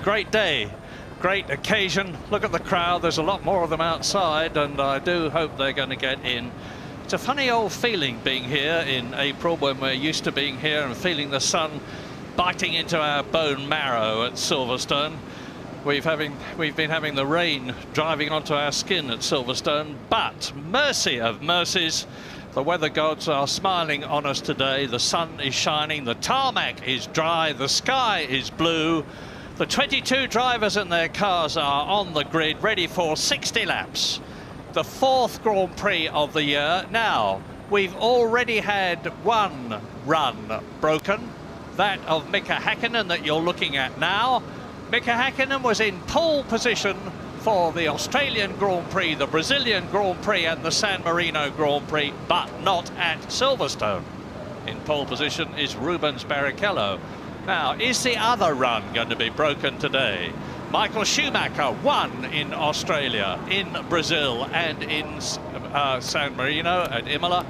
great day, great occasion. Look at the crowd, there's a lot more of them outside, and I do hope they're going to get in. It's a funny old feeling being here in April when we're used to being here and feeling the sun biting into our bone marrow at Silverstone. We've been having the rain driving onto our skin at Silverstone, but mercy of mercies, the weather gods are smiling on us today. The sun is shining, the tarmac is dry, the sky is blue. The 22 drivers in their cars are on the grid, ready for 60 laps. The 4th Grand Prix of the year. Now, we've already had one run broken, that of Mika Häkkinen that you're looking at now. Mika Häkkinen was in pole position for the Australian Grand Prix, the Brazilian Grand Prix and the San Marino Grand Prix, but not at Silverstone. In pole position is Rubens Barrichello. Now, is the other run going to be broken today? Michael Schumacher won in Australia, in Brazil and in San Marino at Imola.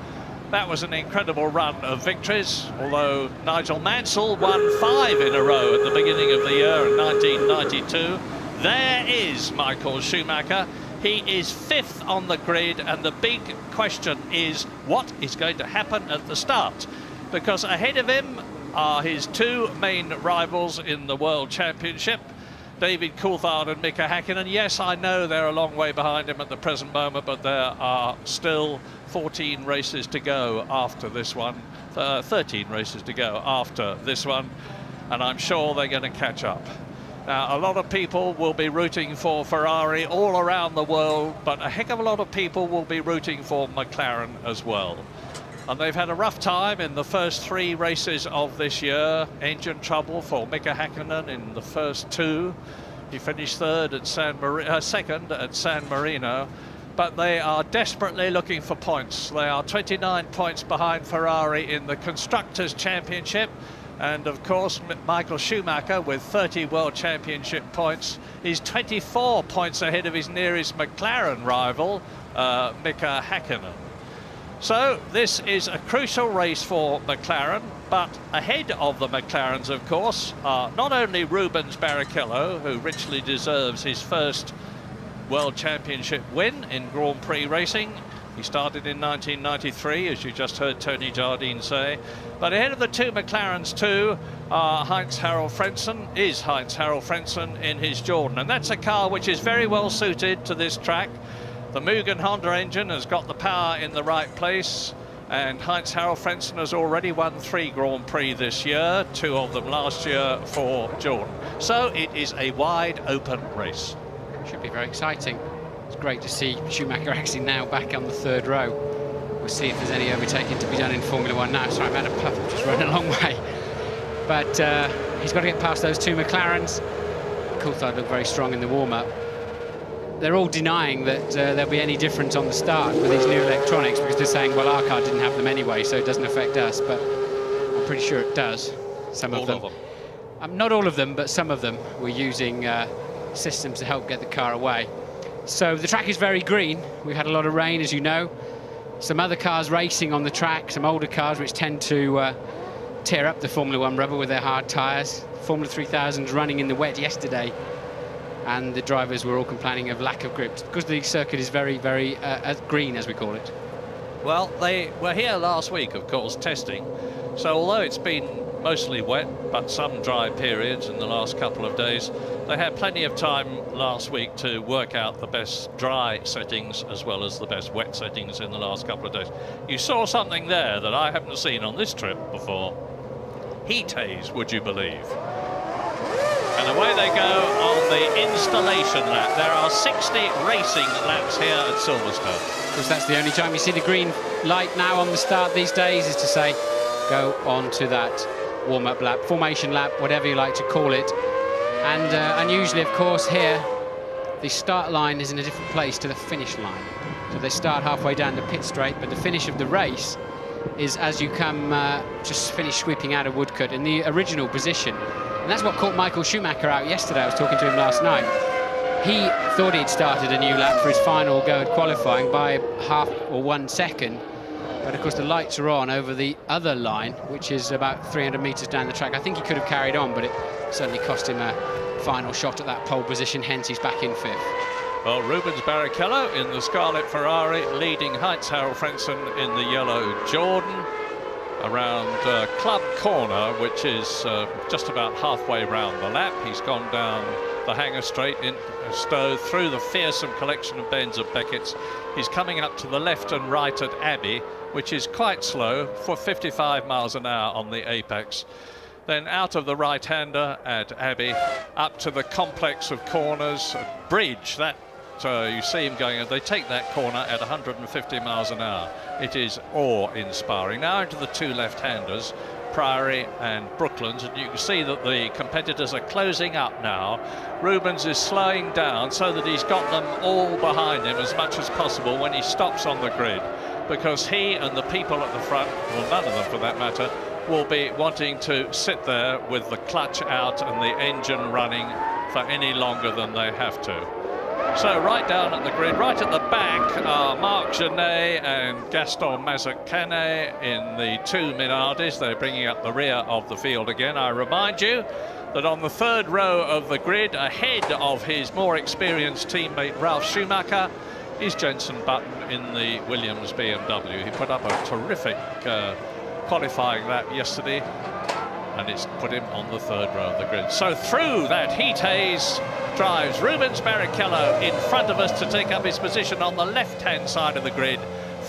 That was an incredible run of victories, although Nigel Mansell won 5 in a row at the beginning of the year in 1992. There is Michael Schumacher. He is 5th on the grid, and the big question is what is going to happen at the start? Because ahead of him are his 2 main rivals in the World Championship, David Coulthard and Mika Häkkinen. Yes, I know they're a long way behind him at the present moment, but there are still 14 races to go after this one, 13 races to go after this one, and I'm sure they're going to catch up. Now, a lot of people will be rooting for Ferrari all around the world, but a heck of a lot of people will be rooting for McLaren as well. And they've had a rough time in the first 3 races of this year. Engine trouble for Mika Häkkinen in the first 2. He finished 3rd at second at San Marino. But they are desperately looking for points. They are 29 points behind Ferrari in the Constructors' Championship. And of course, Michael Schumacher, with 30 World Championship points, is 24 points ahead of his nearest McLaren rival, Mika Häkkinen. So this is a crucial race for McLaren, but ahead of the McLarens, of course, are not only Rubens Barrichello, who richly deserves his first World Championship win in Grand Prix racing. He started in 1993, as you just heard Tony Jardine say. But ahead of the 2 McLarens too are Heinz-Harald Frentzen in his Jordan. And that's a car which is very well suited to this track. The Mugen Honda engine has got the power in the right place, and Heinz-Harald Frentzen has already won 3 Grand Prix this year, 2 of them last year for Jordan. So it is a wide open race. Should be very exciting. It's great to see Schumacher actually now back on the 3rd row. We'll see if there's any overtaking to be done in Formula 1 now. Sorry, I've had a puff, I've just run a long way. But he's got to get past those 2 McLarens. Coulthard looked very strong in the warm-up. They're all denying that there'll be any difference on the start with these new electronics, because they're saying, well, our car didn't have them anyway, so it doesn't affect us. But I'm pretty sure it does. Some of them. Not all of them, but some of them were using systems to help get the car away. So the track is very green. We've had a lot of rain, as you know. Some other cars racing on the track, some older cars which tend to tear up the Formula 1 rubber with their hard tyres. Formula 3000's running in the wet yesterday, and the drivers were all complaining of lack of grips because the circuit is very, very green, as we call it. Well, they were here last week, of course, testing. So although it's been mostly wet, but some dry periods in the last couple of days, they had plenty of time last week to work out the best dry settings as well as the best wet settings in the last couple of days. You saw something there that I haven't seen on this trip before. Heat haze, would you believe? And away they go on the installation lap. There are 60 racing laps here at Silverstone. Because that's the only time you see the green light now on the start these days, is to say, go on to that warm-up lap, formation lap, whatever you like to call it. And unusually, of course, here, the start line is in a different place to the finish line. So they start halfway down the pit straight, but the finish of the race is as you come, just finish sweeping out of Woodcote in the original position. And that's what caught Michael Schumacher out yesterday. I was talking to him last night. He thought he'd started a new lap for his final go at qualifying by half or 1 second. But of course the lights are on over the other line, which is about 300 metres down the track. I think he could have carried on, but it certainly cost him a final shot at that pole position, hence he's back in 5th. Well, Rubens Barrichello in the scarlet Ferrari, leading Heinz Harald Frentzen in the yellow Jordan around Club Corner, which is just about halfway round the lap. He's gone down the hanger straight in Stowe through the fearsome collection of bends of Beckett's. He's coming up to the left and right at Abbey, which is quite slow for 55 miles an hour on the apex. Then out of the right-hander at Abbey, up to the complex of corners, Bridge, that you see him going, they take that corner at 150 miles an hour. It is awe-inspiring. Now into the two left-handers, Priory and Brooklands, and you can see that the competitors are closing up now. Rubens is slowing down so that he's got them all behind him as much as possible when he stops on the grid, because he and the people at the front, well, none of them for that matter, will be wanting to sit there with the clutch out and the engine running for any longer than they have to. So right down at the grid, right at the back, are Marc Genet and Gaston Mazzacane in the two Minardis. They're bringing up the rear of the field again. I remind you that on the third row of the grid, ahead of his more experienced teammate Ralf Schumacher, is Jenson Button in the Williams BMW. He put up a terrific qualifying lap yesterday, and it's put him on the third row of the grid. So through that heat haze drives Rubens Barrichello in front of us to take up his position on the left-hand side of the grid.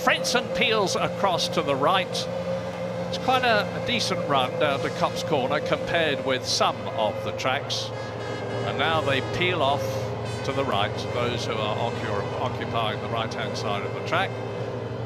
Frentzen peels across to the right. It's quite a decent run down to Copse Corner compared with some of the tracks. And now they peel off to the right, those who are occupying the right-hand side of the track.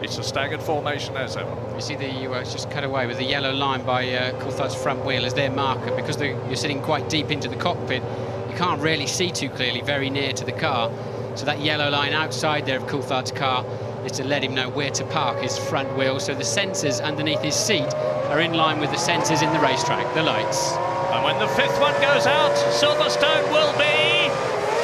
It's a staggered formation as ever. You see the it's just cut away with the yellow line by Coulthard's front wheel as their marker, because you're sitting quite deep into the cockpit. You can't really see too clearly, very near to the car. So that yellow line outside there of Coulthard's car is to let him know where to park his front wheel. So the sensors underneath his seat are in line with the sensors in the racetrack, the lights. And when the fifth one goes out, Silverstone will be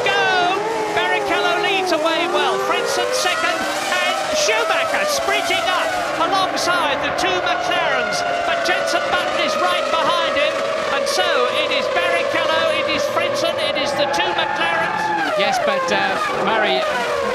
go! Barrichello leads away well. Frentzen second, and Schumacher sprinting up alongside the two McLarens. But Jenson Button is right behind him. And so it is Barrichello, it is Frentzen, it is the two McLarens. Yes, but Murray,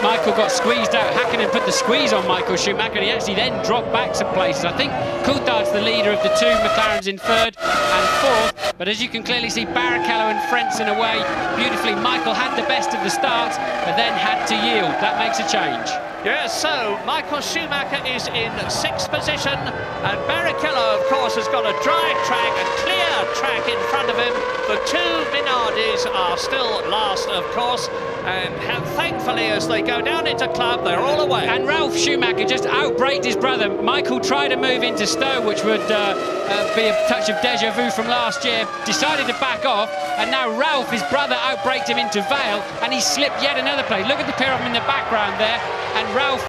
Michael got squeezed out. Hakkinen put the squeeze on Michael Schumacher, and he actually then dropped back some places. I think Coulthard's the leader of the two McLarens in third and fourth, but as you can clearly see, Barrichello and Frentzen away beautifully. Michael had the best of the starts, but then had to yield. That makes a change. Yes, so Michael Schumacher is in sixth position, and Barrichello, of course, has got a dry track, a clear track in front of him. The two Minardis are still last, of course, and thankfully, as they go down into club, they're all away. And Ralf Schumacher just outbraked his brother. Michael tried to move into Stowe, which would be a touch of deja vu from last year, decided to back off, and now Ralf, his brother, outbraked him into Vale, and he slipped yet another place. Look at the pair of them in the background there, and Ralf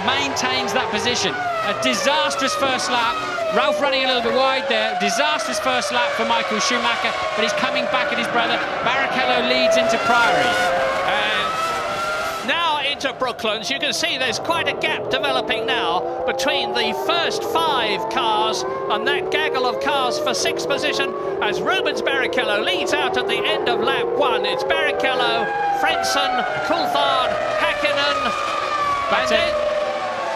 maintains that position. A disastrous first lap. Ralf running a little bit wide there. Disastrous first lap for Michael Schumacher, but he's coming back at his brother. Barrichello leads into Priory. And now into Brooklands. You can see there's quite a gap developing now between the first 5 cars and that gaggle of cars for sixth position as Rubens Barrichello leads out at the end of lap 1. It's Barrichello, Frentzen, Coulthard, Hakkinen.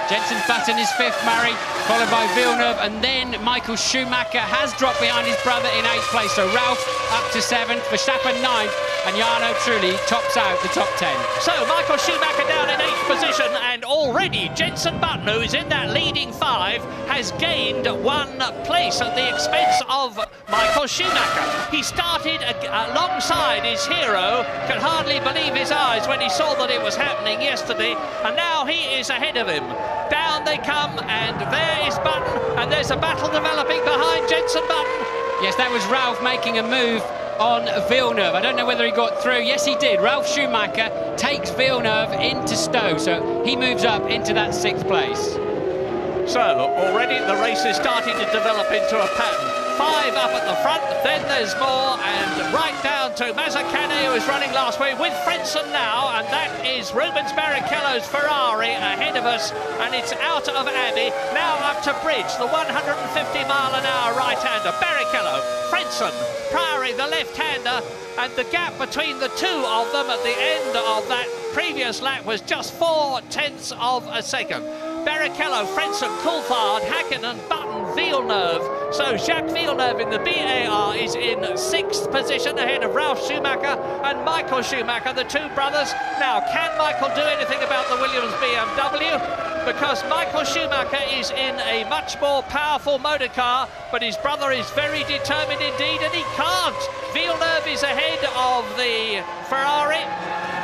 Jenson Button is fifth, Murray, followed by Villeneuve, and then Michael Schumacher has dropped behind his brother in 8th place. So Ralf up to 7th, Verstappen 9th, and Jarno Trulli tops out the top 10. So Michael Schumacher down in 8th position, and already Jenson Button, who is in that leading 5, has gained 1 place at the expense of Michael Schumacher. He started alongside his hero, could hardly believe his eyes when he saw that it was happening yesterday, and now he is ahead of him. Down they come, and there is Button, and there's a battle developing behind Jenson Button. Yes, that was Ralf making a move on Villeneuve. I don't know whether he got through. Yes, he did. Ralf Schumacher takes Villeneuve into Stowe, so he moves up into that 6th place. So already the race is starting to develop into a pattern. 5 up at the front, then there's more, and right down to Mazzacane, who was running last week with Frentzen now, and that is Rubens Barrichello's Ferrari ahead of us, and it's out of Abbey, now up to Bridge, the 150-mile-an-hour right-hander. Barrichello, Frentzen, Prix, the left-hander, and the gap between the two of them at the end of that previous lap was just 0.4 of a second. Barrichello, Frentzen, Coulthard, Hakkinen, Button, Villeneuve. So Jacques Villeneuve in the BAR is in 6th position ahead of Ralf Schumacher and Michael Schumacher, the two brothers. Now, can Michael do anything about the Williams BMW? Because Michael Schumacher is in a much more powerful motor car, but his brother is very determined indeed, and he can't. Villeneuve is ahead of the Ferrari.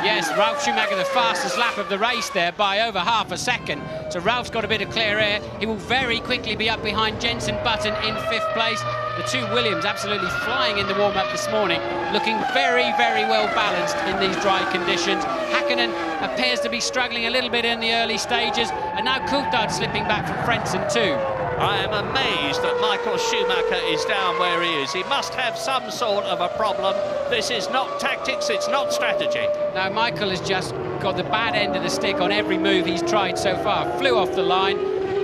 Yes, Ralf Schumacher, the fastest lap of the race there by over half a second. So Ralph's got a bit of clear air. He will very quickly be up behind Jenson Button in 5th place. The two Williams absolutely flying in the warm-up this morning, looking very, very well balanced in these dry conditions. Hakkinen appears to be struggling a little bit in the early stages, and now Coulthard slipping back from Frentzen too. I am amazed that Michael Schumacher is down where he is. He must have some sort of a problem. This is not tactics, it's not strategy. Now, Michael has just got the bad end of the stick on every move he's tried so far. Flew off the line,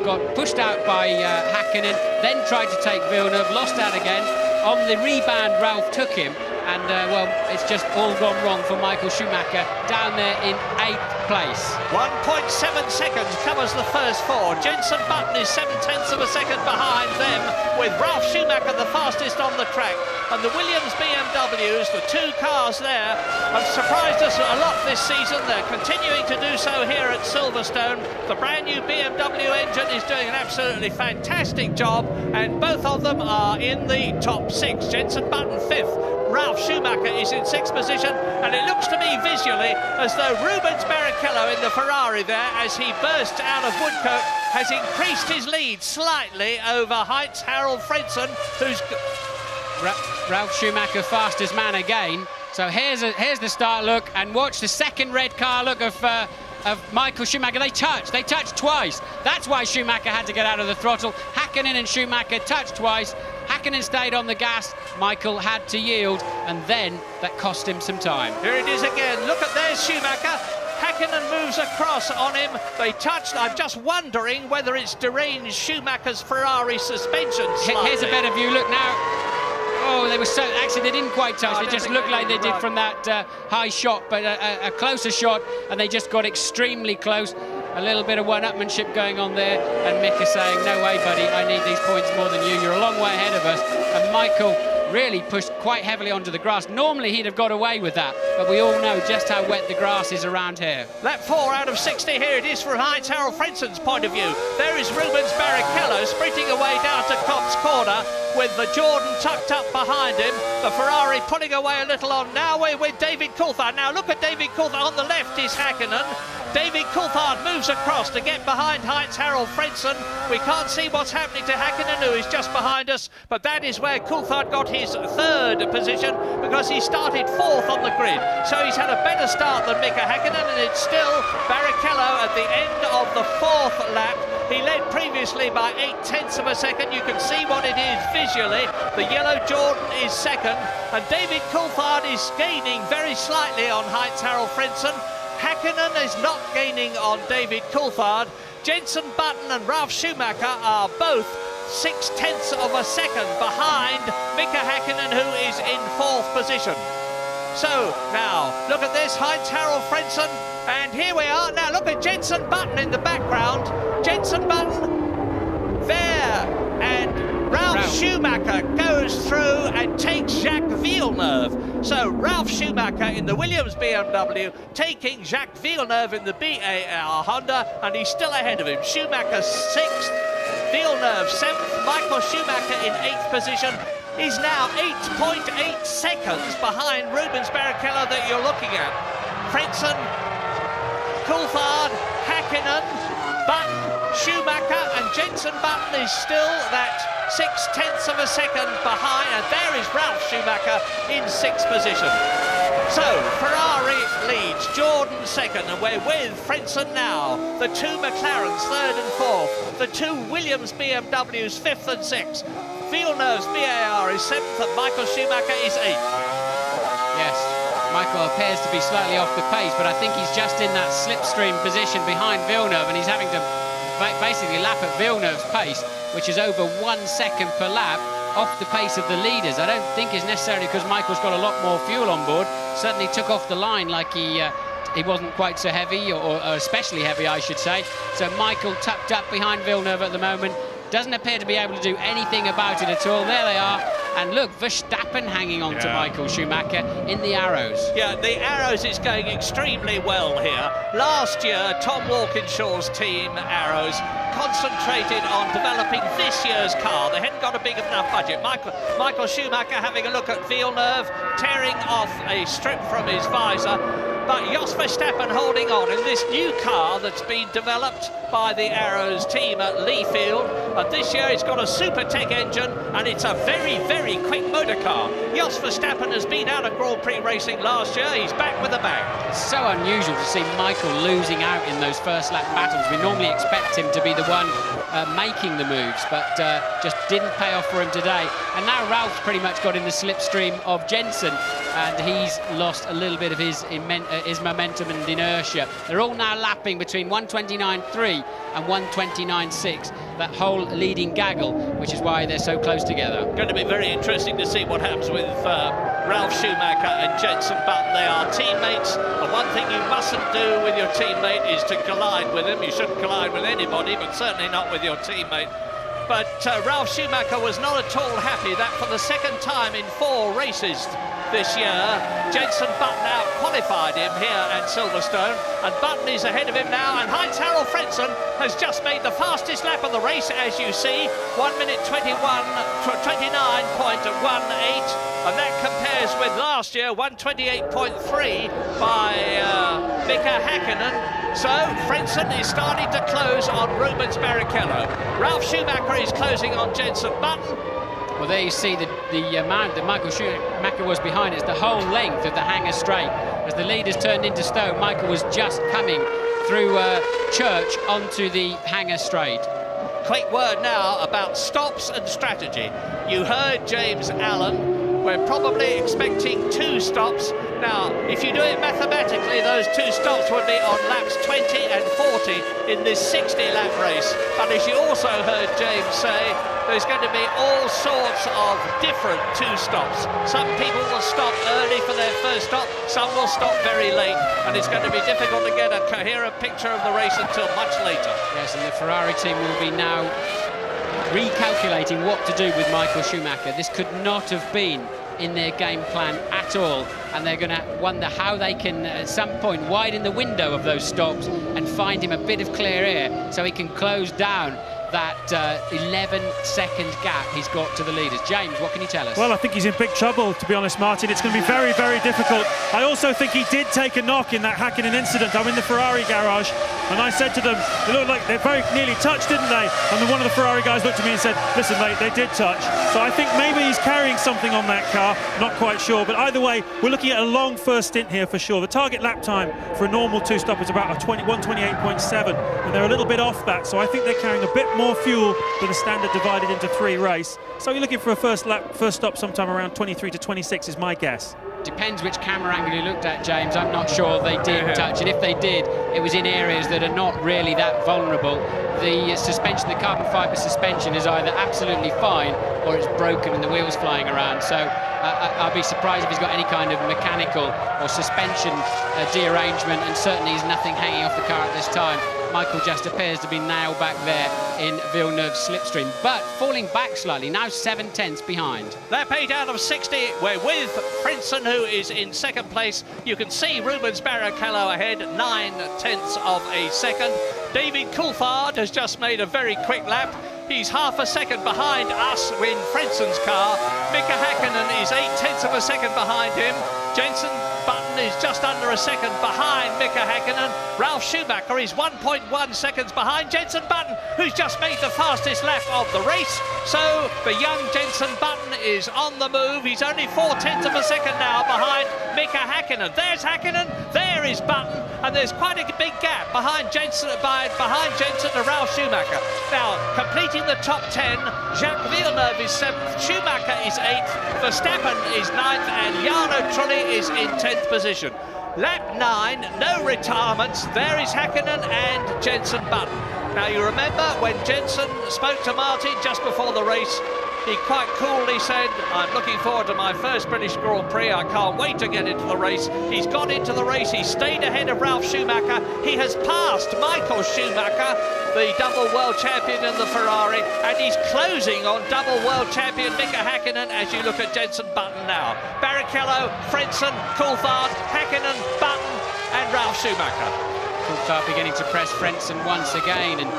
got pushed out by Hakkinen, then tried to take Villeneuve, lost out again. On the rebound, Ralf took him, and well, it's just all gone wrong for Michael Schumacher down there in 8th place. 1.7 seconds covers the first 4. Jenson Button is 0.7 of a second behind them, with Ralf Schumacher the fastest on the track. And the Williams BMWs, the two cars there, have surprised us a lot this season. They're continuing to do so here at Silverstone. The brand new BMW engine is doing an absolutely fantastic job, and both of them are in the top 6. Jenson Button 5th. Ralf Schumacher is in 6th position, and it looks to me visually as though Rubens Barrichello in the Ferrari there, as he burst out of Woodcote, has increased his lead slightly over Heinz Harald Frentzen, who's... Ralf Schumacher fastest man again. So here's the start look, and watch the second red car look of Michael Schumacher. They touched twice. That's why Schumacher had to get out of the throttle. Hakkinen and Schumacher touched twice. Hakkinen stayed on the gas. Michael had to yield, and then that cost him some time. Here it is again. Look at there's Schumacher. Hakkinen moves across on him. They touched. I'm just wondering whether it's deranged Schumacher's Ferrari suspension slightly. Here's a better view. Look now. Oh, they were so... Actually, they didn't quite touch. They just looked like they did from that high shot, but a closer shot, and they just got extremely close. A little bit of one-upmanship going on there, and Mick is saying, no way, buddy, I need these points more than you. You're a long way ahead of us. And Michael really pushed quite heavily onto the grass. Normally, he'd have got away with that, but we all know just how wet the grass is around here. Lap 4 out of 60, here it is from Heinz Harald Frentzen's point of view. There is Rubens Barrichello sprinting away down to Cops Corner, with the Jordan tucked up behind him. The Ferrari pulling away a little on. Now we're with David Coulthard. Now look at David Coulthard. On the left is Hakkinen. David Coulthard moves across to get behind Heinz Harald Frentzen. We can't see what's happening to Hakkinen, who is just behind us, but that is where Coulthard got his 3rd position, because he started 4th on the grid. So he's had a better start than Mika Hakkinen, and it's still Barrichello at the end of the 4th lap. He led previously by 0.8 of a second. You can see what it is visually. The yellow Jordan is 2nd, and David Coulthard is gaining very slightly on Heinz Harald Frentzen. Hakkinen is not gaining on David Coulthard. Jenson Button and Ralf Schumacher are both 0.6 of a second behind Mika Hakkinen, who is in 4th position. So now look at this, Heinz Harald Frentzen, and here we are. Now look at Jenson Button in the background. Jenson Button there, and Ralf Schumacher goes through and takes Jacques Villeneuve. So Ralf Schumacher in the Williams BMW taking Jacques Villeneuve in the BAR Honda, and he's still ahead of him. Schumacher 6th, Villeneuve 7th, Michael Schumacher in 8th position. Is now 8.8 seconds behind Rubens Barrichello that you're looking at. Frentzen, Coulthard, Hakkinen, Button, Schumacher and Jenson Button is still that 0.6 of a second behind, and there is Ralf Schumacher in 6th position. So Ferrari leads, Jordan 2nd, and we're with Frentzen now. The 2 McLarens 3rd and 4th, the 2 Williams BMWs 5th and 6th. Villeneuve's BAR is 7th, and Michael Schumacher is 8th. Yes, Michael appears to be slightly off the pace, but I think he's just in that slipstream position behind Villeneuve, and he's having to basically lap at Villeneuve's pace, which is over 1 second per lap off the pace of the leaders. I don't think it's necessarily because Michael's got a lot more fuel on board. Certainly took off the line like he wasn't quite so heavy, or especially heavy, I should say. So Michael tucked up behind Villeneuve at the moment. Doesn't appear to be able to do anything about it at all. There they are. And look, Verstappen hanging on to Michael Schumacher in the Arrows. Yeah, the Arrows is going extremely well here. Last year, Tom Walkinshaw's team, Arrows, concentrated on developing this year's car. They hadn't got a big enough budget. Michael Schumacher having a look at Villeneuve, tearing off a strip from his visor. But Jos Verstappen holding on in this new car that's been developed by the Arrows team at Leafield. And this year it's got a Super Tech engine, and it's a very, very quick motor car. Jos Verstappen has been out of Grand Prix racing last year. He's back with a bang. It's so unusual to see Michael losing out in those first lap battles. We normally expect him to be the one making the moves, but just didn't pay off for him today. And now Ralph's pretty much got in the slipstream of Jenson, and he's lost a little bit of his momentum and inertia. They're all now lapping between 1:29.3 and 1:29.6, that whole leading gaggle, which is why they're so close together. Going to be very interesting to see what happens with Ralf Schumacher and Jenson Button. They are teammates. The one thing you mustn't do with your teammate is to collide with him. You shouldn't collide with anybody, but certainly not with your teammate. But Ralf Schumacher was not at all happy that for the second time in 4 races this year, Jenson Button out-qualified him here at Silverstone, and Button is ahead of him now, and Heinz-Harald Frentzen has just made the fastest lap of the race, as you see, 1:29.18, and that compares with last year, 1:28.3 by Mika Häkkinen. So Frentzen is starting to close on Rubens Barrichello. Ralf Schumacher is closing on Jenson Button. Well, there you see the amount that Michael Schumacher was behind. It's the whole length of the Hangar Straight. As the leaders turned into Stowe, Michael was just coming through Church onto the Hangar Straight. Quick word now about stops and strategy. You heard James Allen. We're probably expecting 2 stops. Now, if you do it mathematically, those 2 stops would be on laps 20 and 40 in this 60-lap race. But as you also heard James say, there's going to be all sorts of different 2 stops. Some people will stop early for their first stop, some will stop very late, and it's going to be difficult to get a coherent picture of the race until much later. Yes, and the Ferrari team will be now recalculating what to do with Michael Schumacher. This could not have been in their game plan at all, and they're going to wonder how they can at some point widen the window of those stops and find him a bit of clear air so he can close down that 11-second gap he's got to the leaders. James, what can you tell us? Well, I think he's in big trouble, to be honest, Martin. It's going to be very, very difficult. I also think he did take a knock in that Häkkinen incident. I'm in the Ferrari garage, and I said to them, they looked like they very nearly touched, didn't they? And then one of the Ferrari guys looked at me and said, listen, mate, they did touch. So I think maybe he's carrying something on that car, not quite sure. But either way, we're looking at a long first stint here for sure. The target lap time for a normal 2-stop is about 1:28.7, and they're a little bit off that. So I think they're carrying a bit more fuel than a standard divided into 3 race. So you're looking for a first stop sometime around 23 to 26 is my guess. Depends which camera angle you looked at, James. I'm not sure they did touch, and if they did, it was in areas that are not really that vulnerable. The suspension, the carbon fibre suspension, is either absolutely fine or it's broken and the wheels flying around. So I'll be surprised if he's got any kind of mechanical or suspension dearrangement, and certainly there's nothing hanging off the car at this time. Michael just appears to be nailed back there in Villeneuve's slipstream, but falling back slightly, now 7/10 behind. Lap 8 out of 60, we're with Frentzen, who is in 2nd place. You can see Rubens Barrichello ahead, 9/10 of a second. David Coulthard has just made a very quick lap. He's half a second behind us in Frenson's car. Mika Häkkinen is 0.8 of a second behind him. Jenson Button is just under a second behind Mika Häkkinen. Ralf Schumacher is 1.1 seconds behind Jenson Button, who's just made the fastest lap of the race. So the young Jenson Button is on the move. He's only 0.4 of a second now behind Mika Häkkinen. There's Häkkinen, there is Button, and there's quite a big gap behind Jenson and Ralf Schumacher. Now, completing the top 10, Jacques Villeneuve is 7th, Schumacher is 8th, Verstappen is 9th, and Jarno Trulli is in 10th position. Lap 9, no retirements. There is Häkkinen and Jenson Button. Now, you remember when Jenson spoke to Martin just before the race, he quite coolly said, I'm looking forward to my first British Grand Prix. I can't wait to get into the race. He's got into the race. He stayed ahead of Ralf Schumacher. He has passed Michael Schumacher, the double world champion in the Ferrari, and he's closing on double world champion Mika Häkkinen as you look at Jenson Button now. Barrichello, Frenson, Coulthard, Häkkinen, Button, and Ralf Schumacher. Coulthard beginning to press Frenson once again, and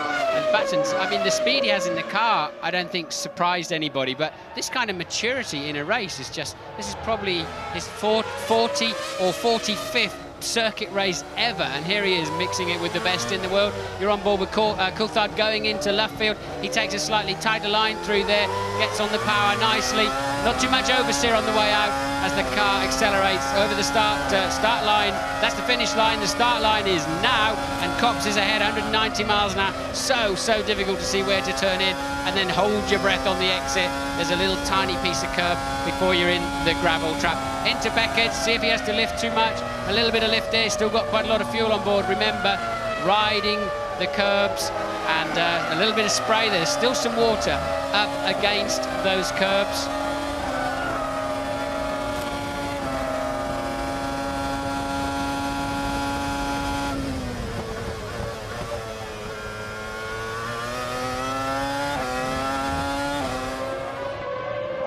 Button's, I mean, the speed he has in the car, I don't think surprised anybody, but this kind of maturity in a race is just, this is probably his 40 or 45th circuit race ever, and here he is mixing it with the best in the world. You're on board with Coulthard going into left field. He takes a slightly tighter line through there, gets on the power nicely. Not too much oversteer on the way out as the car accelerates over the start line. That's the finish line. The start line is now, and Cox is ahead 190 miles an hour. So difficult to see where to turn in, and then hold your breath on the exit. There's a little tiny piece of curb before you're in the gravel trap. Into Beckett, see if he has to lift too much. A little bit of lift there, still got quite a lot of fuel on board. Remember, riding the curbs, and a little bit of spray. There's still some water up against those curbs.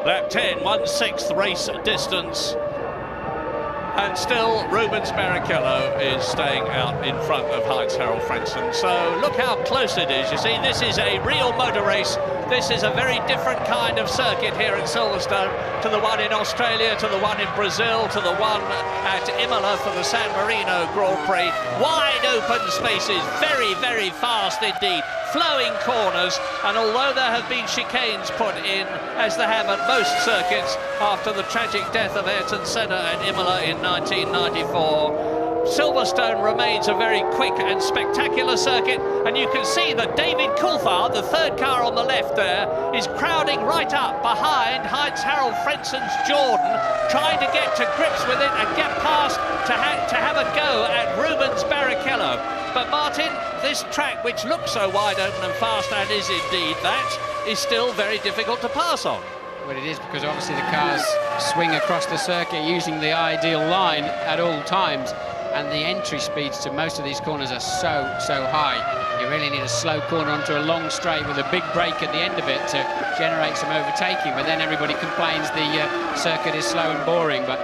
Lap 10, 1/6 race distance. And still, Rubens Barrichello is staying out in front of Heinz-Harald Frenson. So look how close it is. You see, this is a real motor race. This is a very different kind of circuit here at Silverstone to the one in Australia, to the one in Brazil, to the one at Imola for the San Marino Grand Prix. Wide open spaces, very fast indeed. Flowing corners, and although there have been chicanes put in, as there have at most circuits after the tragic death of Ayrton Senna at Imola in 1994, Silverstone remains a very quick and spectacular circuit, and you can see that David Coulthard, the third car on the left there, is crowding right up behind Heinz-Harald Frenson's Jordan, trying to get to grips with it and get past to have a go at Rubens Barrichello. But Martin, this track, which looks so wide open and fast, and is indeed that, is still very difficult to pass on. Well, it is, because obviously the cars swing across the circuit using the ideal line at all times, and the entry speeds to most of these corners are so high. You really need a slow corner onto a long straight with a big break at the end of it to generate some overtaking, but then everybody complains the circuit is slow and boring. But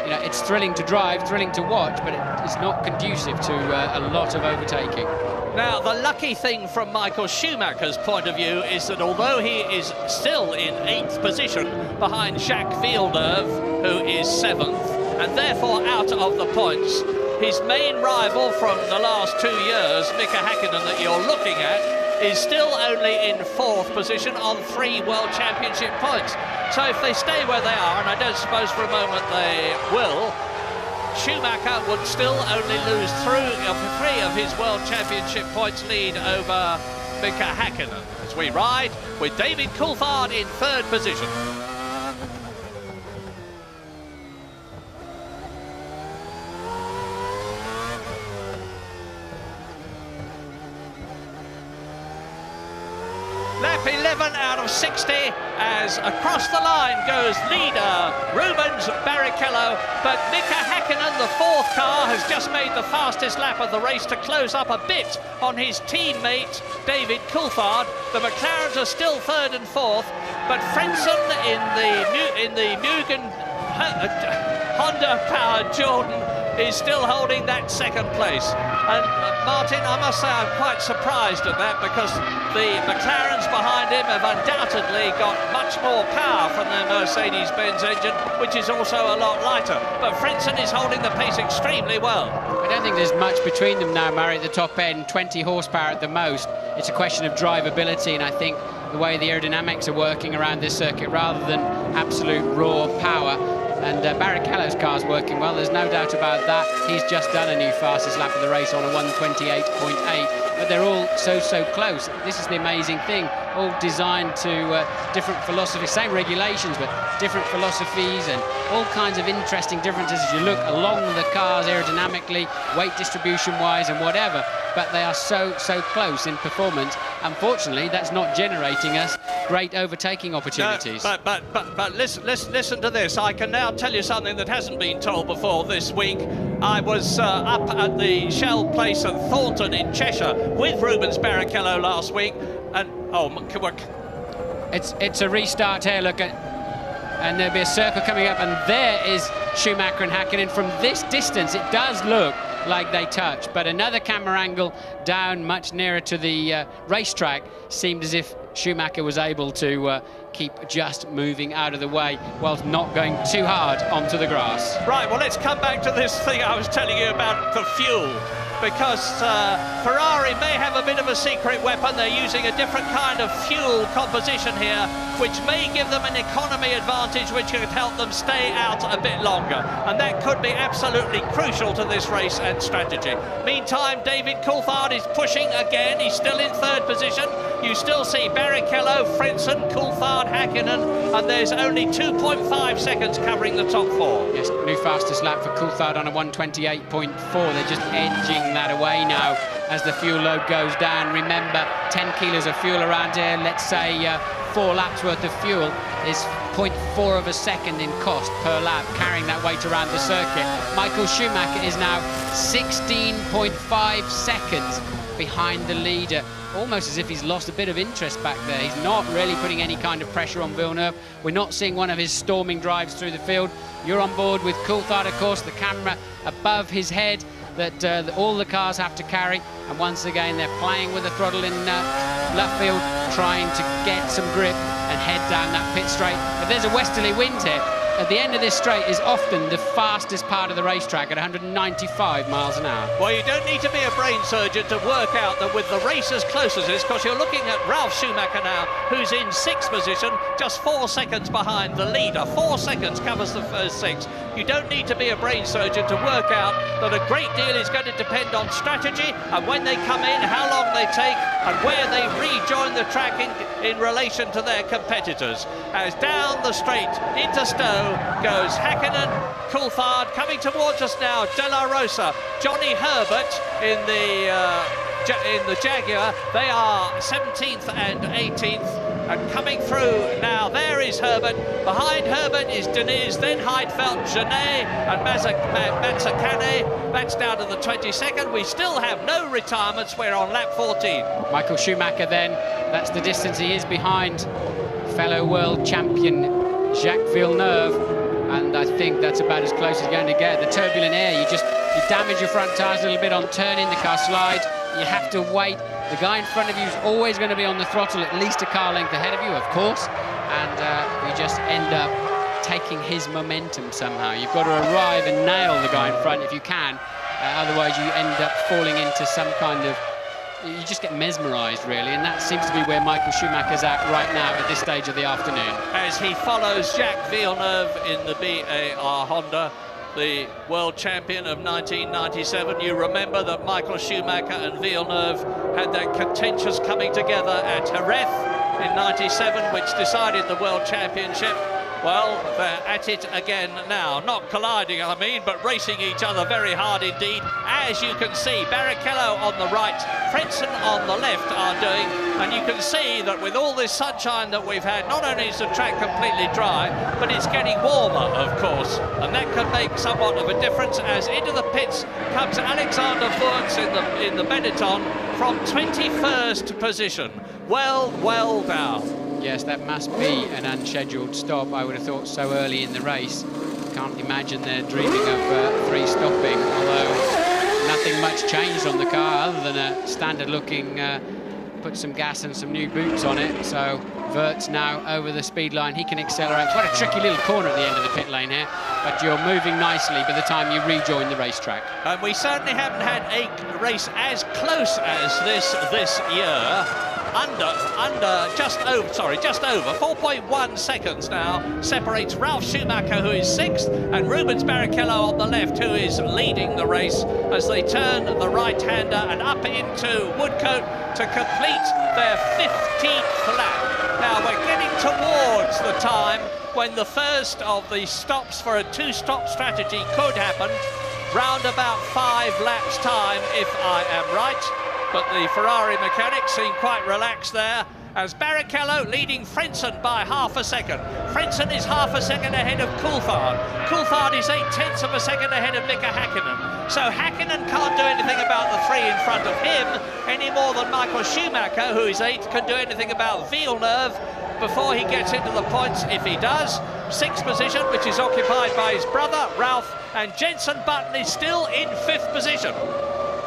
you know, it's thrilling to drive, thrilling to watch, but it's not conducive to a lot of overtaking. Now, the lucky thing from Michael Schumacher's point of view is that although he is still in 8th position behind Jacques Villeneuve, who is 7th, and therefore out of the points, his main rival from the last 2 years, Mika Häkkinen, that you're looking at, is still only in 4th position on 3 World Championship points. So if they stay where they are, and I don't suppose for a moment they will, Schumacher would still only lose 3 of his World Championship points lead over Mika Häkkinen. As we ride with David Coulthard in 3rd position. Lap 11 out of 60 as across the line goes leader Rubens Barrichello, but Mika Häkkinen, the 4th car, has just made the fastest lap of the race to close up a bit on his teammate David Coulthard. The McLarens are still 3rd and 4th, but Frenson in the Mugen Honda-powered Jordan is still holding that second place. And Martin, I must say I'm quite surprised at that, because the McLarens behind him have undoubtedly got much more power from their Mercedes-Benz engine, which is also a lot lighter. But Frentzen is holding the pace extremely well. I don't think there's much between them now, Murray, at the top end, 20 horsepower at the most. It's a question of drivability, and I think the way the aerodynamics are working around this circuit rather than absolute raw power. And Barrichello's car's working well, there's no doubt about that. He's just done a new fastest lap of the race on a 1:28.8, but they're all so close. This is the amazing thing, all designed to different philosophies, same regulations, but different philosophies and all kinds of interesting differences as you look along the cars aerodynamically, weight distribution-wise and whatever, but they are so close in performance. Unfortunately, that's not generating us great overtaking opportunities. No, but listen to this. I can now tell you something that hasn't been told before this week. I was up at the Shell place at Thornton in Cheshire with Rubens Barrichello last week, and it's a restart here. Look at, and there'll be a circle coming up, and there is Schumacher and Häkkinen. From this distance, it does look like they touch, but another camera angle down much nearer to the racetrack seemed as if Schumacher was able to keep just moving out of the way whilst not going too hard onto the grass. Right, well, let's come back to this thing I was telling you about the fuel, because Ferrari may have a bit of a secret weapon. They're using a different kind of fuel composition here, which may give them an economy advantage, which could help them stay out a bit longer. And that could be absolutely crucial to this race and strategy. Meantime, David Coulthard is pushing again. He's still in third position. You still see Barrichello, Frentzen, Coulthard, Häkkinen, and there's only 2.5 seconds covering the top four. Yes, new fastest lap for Coulthard on a 1:28.4. They're just edging that away now as the fuel load goes down. Remember, 10 kilos of fuel around here, let's say 4 laps worth of fuel is 0.4 of a second in cost per lap, carrying that weight around the circuit. Michael Schumacher is now 16.5 seconds behind the leader, almost as if he's lost a bit of interest back there. He's not really putting any kind of pressure on Villeneuve. We're not seeing one of his storming drives through the field. You're on board with Coulthard, of course, the camera above his head that all the cars have to carry, and once again they're playing with the throttle in left field, trying to get some grip and head down that pit straight. But there's a westerly wind here. At the end of this straight is often the fastest part of the racetrack at 195 miles an hour. Well, you don't need to be a brain surgeon to work out that with the race as close as this, because you're looking at Ralf Schumacher now, who's in 6th position, just 4 seconds behind the leader. 4 seconds covers the first 6. You don't need to be a brain surgeon to work out that a great deal is going to depend on strategy and when they come in, how long they take, and where they rejoin the track in relation to their competitors. As down the straight into Stowe goes Häkkinen, Coulthard coming towards us now, De La Rosa, Johnny Herbert in the Jaguar. They are 17th and 18th. And coming through now, there is Herbert. Behind Herbert is Deniz, then Heidfeld, Genet and Mazzacane. That's down to the 22nd. We still have no retirements. We're on lap 14. Michael Schumacher then, that's the distance he is behind fellow world champion Jacques Villeneuve. And I think that's about as close as you're going to get. The turbulent air, you damage your front tyres a little bit on turning, the car slides. You have to wait. The guy in front of you is always going to be on the throttle, at least a car length ahead of you, of course, and you just end up taking his momentum somehow. You've got to arrive and nail the guy in front if you can, otherwise you end up falling into some kind of, you just get mesmerised really, and that seems to be where Michael Schumacher's at right now at this stage of the afternoon. As he follows Jacques Villeneuve in the BAR Honda, the world champion of 1997. You remember that Michael Schumacher and Villeneuve had that contentious coming together at Jerez in 97, which decided the world championship. Well, they're at it again now. Not colliding, I mean, but racing each other very hard indeed. As you can see, Barrichello on the right, Frentzen on the left are doing, and you can see that with all this sunshine that we've had, not only is the track completely dry, but it's getting warmer, of course, and that can make somewhat of a difference. As into the pits comes Alexander Wurz in the Benetton from 21st position. Well down. Yes, that must be an unscheduled stop. I would have thought so early in the race. Can't imagine they're dreaming of 3 stopping, although nothing much changed on the car other than a standard-looking, put some gas and some new boots on it. So Wirtz now over the speed line. He can accelerate. Quite a tricky little corner at the end of the pit lane here, but you're moving nicely by the time you rejoin the racetrack. And we certainly haven't had a race as close as this year. Just over 4.1 seconds now separates Ralf Schumacher, who is 6th, and Rubens Barrichello on the left, who is leading the race as they turn the right-hander and up into Woodcote to complete their 15th lap. Now we're getting towards the time when the first of the stops for a 2-stop strategy could happen, round about 5 laps time, if I am right. But the Ferrari mechanics seem quite relaxed there, as Barrichello leading Frentzen by half a second. Frentzen is half a second ahead of Coulthard. Coulthard is 0.8 of a second ahead of Mika Häkkinen. So Häkkinen can't do anything about the 3 in front of him, any more than Michael Schumacher, who is 8th, can do anything about Villeneuve before he gets into the points, if he does. 6th position, which is occupied by his brother, Ralf, and Jenson Button is still in 5th position.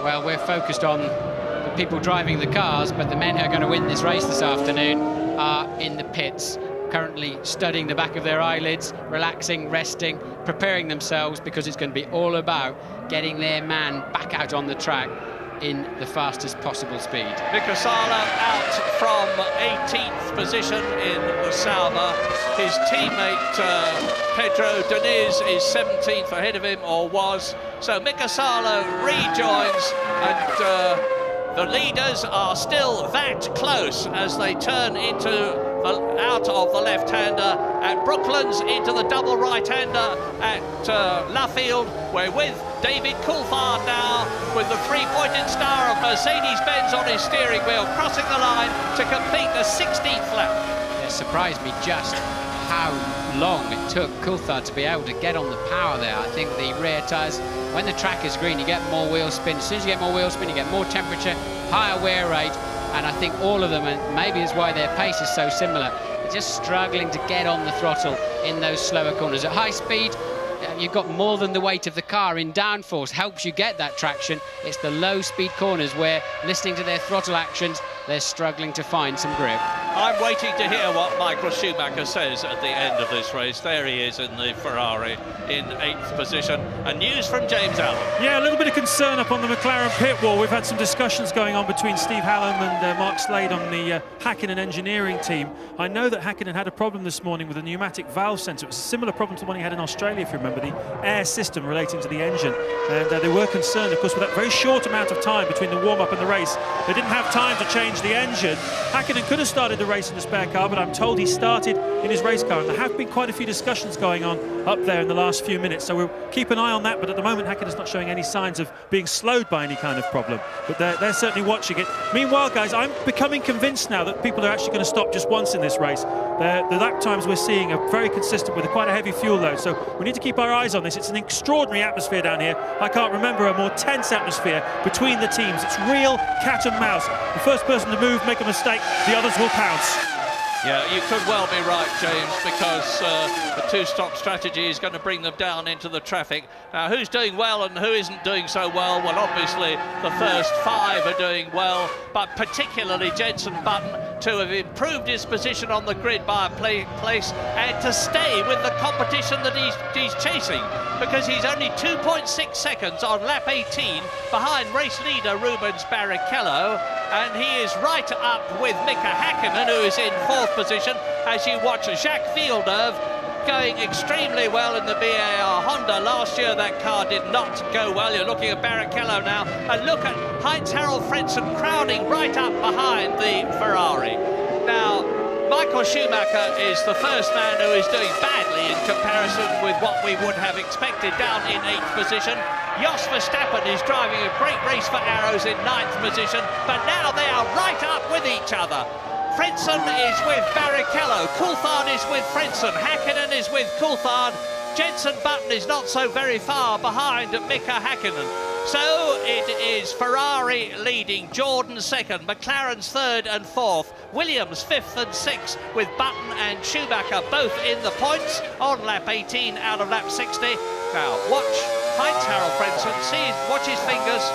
Well, we're focused on the people driving the cars, but the men who are going to win this race this afternoon are in the pits, currently studying the back of their eyelids, relaxing, resting, preparing themselves, because it's going to be all about getting their man back out on the track in the fastest possible speed. Mika Salo out from 18th position in the Sauber. His teammate Pedro Diniz is 17th ahead of him, or was. So Mika Salo rejoins, and the leaders are still that close as they turn out of the left-hander at Brooklands into the double right-hander at Luffield. We're with David Coulthard now, with the 3-pointed star of Mercedes-Benz on his steering wheel, crossing the line to complete the 16th lap. It surprised me just how long it took Coulthard to be able to get on the power there. I think the rear tyres, when the track is green, you get more wheel spin. As soon as you get more wheel spin, you get more temperature, higher wear rate, and I think all of them, and maybe is why their pace is so similar, they're just struggling to get on the throttle in those slower corners. At high speed, you've got more than the weight of the car in downforce, helps you get that traction. It's the low speed corners where, listening to their throttle actions, they're struggling to find some grip. I'm waiting to hear what Michael Schumacher says at the end of this race. There he is in the Ferrari in 8th position. And news from James Allen. Yeah, a little bit of concern up on the McLaren pit wall. We've had some discussions going on between Steve Hallam and Mark Slade on the Häkkinen engineering team. I know that Häkkinen had a problem this morning with a pneumatic valve sensor. It was a similar problem to the one he had in Australia, if you remember, the air system relating to the engine. And they were concerned, of course, with that very short amount of time between the warm-up and the race. They didn't have time to change the engine. Häkkinen could have started the race in the spare car, but I'm told he started in his race car, and there have been quite a few discussions going on up there in the last few minutes, so we'll keep an eye on that. But at the moment, Häkkinen's not showing any signs of being slowed by any kind of problem, but they're certainly watching it. Meanwhile, guys, I'm becoming convinced now that people are actually going to stop just once in this race. The lap times we're seeing are very consistent with quite a heavy fuel load, so we need to keep our eyes on this. It's an extraordinary atmosphere down here. I can't remember a more tense atmosphere between the teams. It's real cat and mouse. The first person to move, make a mistake, the others will pounce. Yeah, you could well be right, James, because the 2-stop strategy is going to bring them down into the traffic. Now, who's doing well and who isn't doing so well? Well, obviously, the first 5 are doing well, but particularly Jenson Button, to have improved his position on the grid by a place and to stay with the competition that he's chasing, because he's only 2.6 seconds on lap 18 behind race leader Rubens Barrichello, and he is right up with Mika Häkkinen, who is in 4th position, as you watch Jacques Villeneuve going extremely well in the BAR Honda. Last year that car did not go well. You're looking at Barrichello now, and look at Heinz-Harald Frentzen crowding right up behind the Ferrari. Now, Michael Schumacher is the first man who is doing badly in comparison with what we would have expected down in 8th position. Jos Verstappen is driving a great race for Arrows in 9th position, but now they are right up with each other. Frentzen is with Barrichello, Coulthard is with Frentzen, Häkkinen is with Coulthard, Jenson Button is not so very far behind Mika Häkkinen. So it is Ferrari leading, Jordan second, McLaren's third and fourth, Williams fifth and sixth, with Button and Schumacher both in the points on lap 18 out of lap 60. Now watch Heinz-Harald Frentzen, watch his fingers.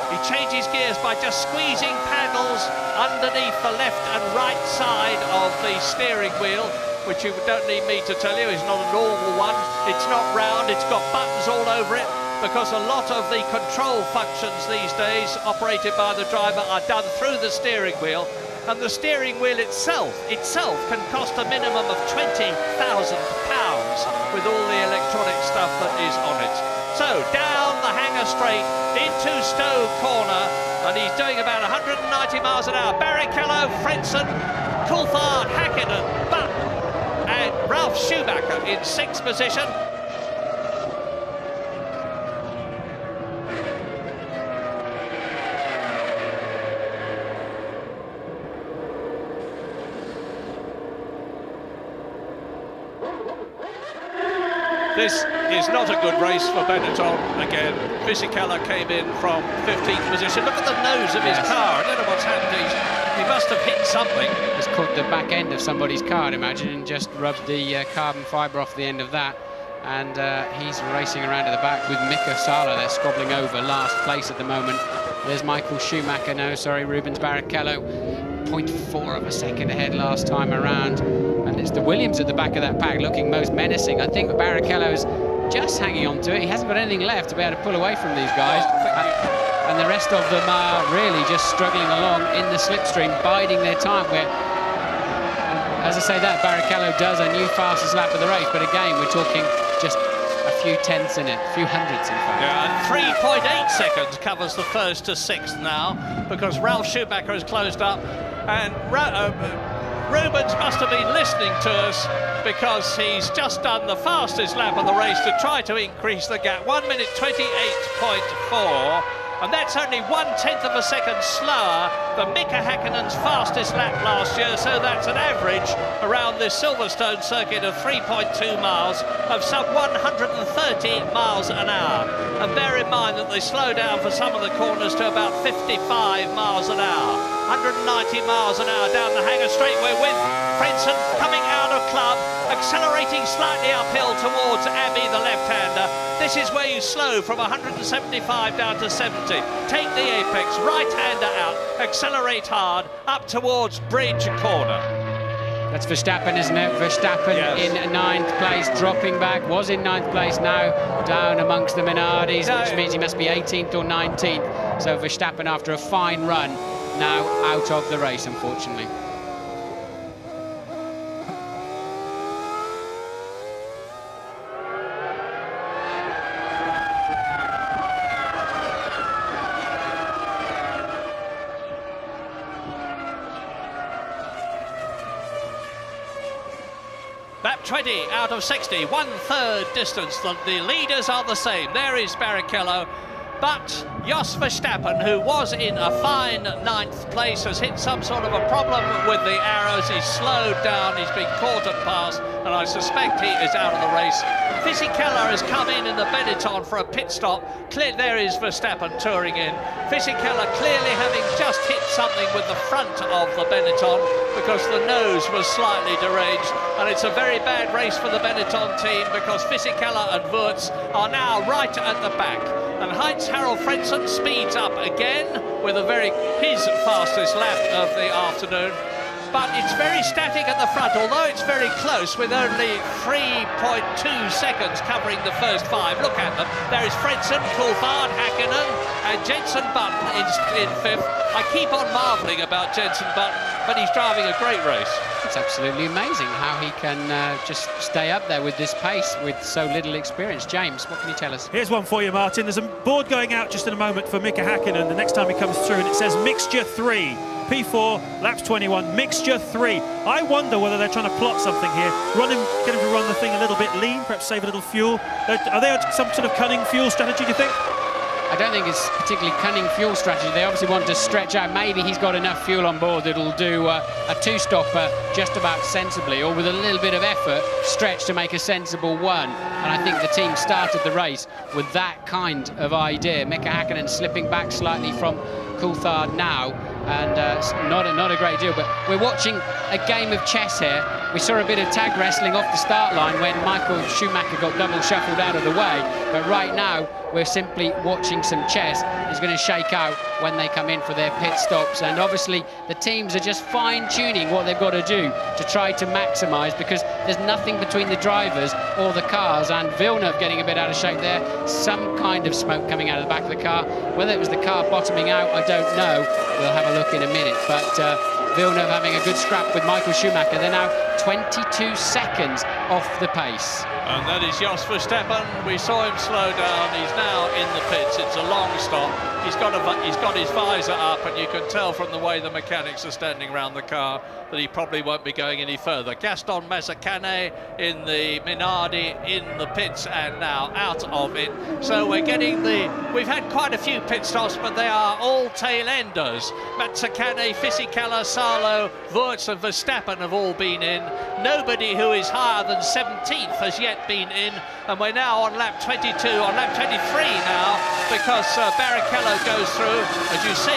He changes gears by just squeezing paddles underneath the left and right side of the steering wheel, which you don't need me to tell you is not a normal one. It's not round, it's got buttons all over it, because a lot of the control functions these days operated by the driver are done through the steering wheel, and the steering wheel itself can cost a minimum of £20,000 with all the electronic stuff that is on it. So down the hanger straight into Stowe Corner, and he's doing about 190 miles an hour. Barrichello, Frentzen, Coulthard, Hakkinen, Button and Ralf Schumacher in sixth position. This is not a good race for Benetton again. Fisichella came in from 15th position. Look at the nose of his car. I don't know what's happened. He must have hit something. He's caught the back end of somebody's car, I'd imagine, and just rubbed the carbon fibre off the end of that. And he's racing around to the back with Mika Sala. They're squabbling over last place at the moment. There's Michael Schumacher, Rubens Barrichello. 0.4 of a second ahead last time around. And it's the Williams at the back of that pack looking most menacing. I think Barrichello's just hanging on to it. He hasn't got anything left to be able to pull away from these guys. And the rest of them are really just struggling along in the slipstream, biding their time. As I say that, Barrichello does a new fastest lap of the race, but again, we're talking just a few tenths in it, a few hundredths in fact. Yeah, and 3.8 seconds covers the first to sixth now, because Ralf Schumacher has closed up, and Rubens must have been listening to us, because he's just done the fastest lap of the race to try to increase the gap. 1 minute 28.4, and that's only 1/10 of a second slower than Mika Häkkinen's fastest lap last year, so that's an average around this Silverstone circuit of 3.2 miles of sub 130 miles an hour. And bear in mind that they slow down for some of the corners to about 55 miles an hour. 190 miles an hour down the hanger straightway with Frentzen coming out of club, accelerating slightly uphill towards Abbey, the left-hander. This is where you slow from 175 down to 70. Take the apex, right-hander out, accelerate hard, up towards Bridge Corner. That's Verstappen, isn't it? Verstappen in 9th place, dropping back, was in 9th place, now down amongst the Minardis, which means he must be 18th or 19th. So Verstappen, after a fine run, now out of the race, unfortunately. Lap 20 out of 60, 1/3 distance. The leaders are the same. There is Barrichello, but Jos Verstappen, who was in a fine 9th place, has hit some sort of a problem with the arrows. He's slowed down, he's been caught and passed, and I suspect he is out of the race. Fisichella has come in the Benetton for a pit stop. There is Verstappen touring in. Fisichella clearly having just hit something with the front of the Benetton, because the nose was slightly deranged, and it's a very bad race for the Benetton team, because Fisichella and Wurz are now right at the back, and Heinz-Harald Frentzen speeds up again with his fastest lap of the afternoon. But it's very static at the front, although it's very close, with only 3.2 seconds covering the first 5. Look at them. There is Frentzen, Coulthard, Hakkinen, and Jenson Button in 5th. I keep on marvelling about Jenson Button, but he's driving a great race. It's absolutely amazing how he can just stay up there with this pace with so little experience. James, what can you tell us? Here's one for you, Martin. There's a board going out just in a moment for Mika Häkkinen the next time he comes through, and it says Mixture 3. P4, laps 21, Mixture 3. I wonder whether they're trying to plot something here. Get him to run the thing a little bit lean, perhaps save a little fuel. Are they on some sort of cunning fuel strategy, do you think? I don't think it's particularly cunning fuel strategy. They obviously want to stretch out. Maybe he's got enough fuel on board that'll do a two-stopper just about sensibly, or with a little bit of effort, stretch to make a sensible one. And I think the team started the race with that kind of idea. Mika Häkkinen slipping back slightly from Coulthard now, and not a great deal. But we're watching a game of chess here. We saw a bit of tag wrestling off the start line when Michael Schumacher got double shuffled out of the way. But right now, we're simply watching some chess. It's going to shake out when they come in for their pit stops. And obviously, the teams are just fine-tuning what they've got to do to try to maximise, because there's nothing between the drivers or the cars. And Villeneuve getting a bit out of shape there. Some kind of smoke coming out of the back of the car. Whether it was the car bottoming out, I don't know. We'll have a look in a minute. But Villeneuve having a good scrap with Michael Schumacher. They're now 22 seconds off the pace. And that is Jos Verstappen. We saw him slow down. He's now in the pits. It's a long stop. He's got his visor up, and you can tell from the way the mechanics are standing around the car that he probably won't be going any further. Gaston Mazzacane in the Minardi in the pits and now out of it. So we're getting we've had quite a few pit stops, but they are all tail enders. Mazzacane, Fisichella, Salo, Wurz and Verstappen have all been in. Nobody who is higher than 17th has yet been in, and we're now on lap 22, on lap 23 now, because Barrichello goes through, as you see,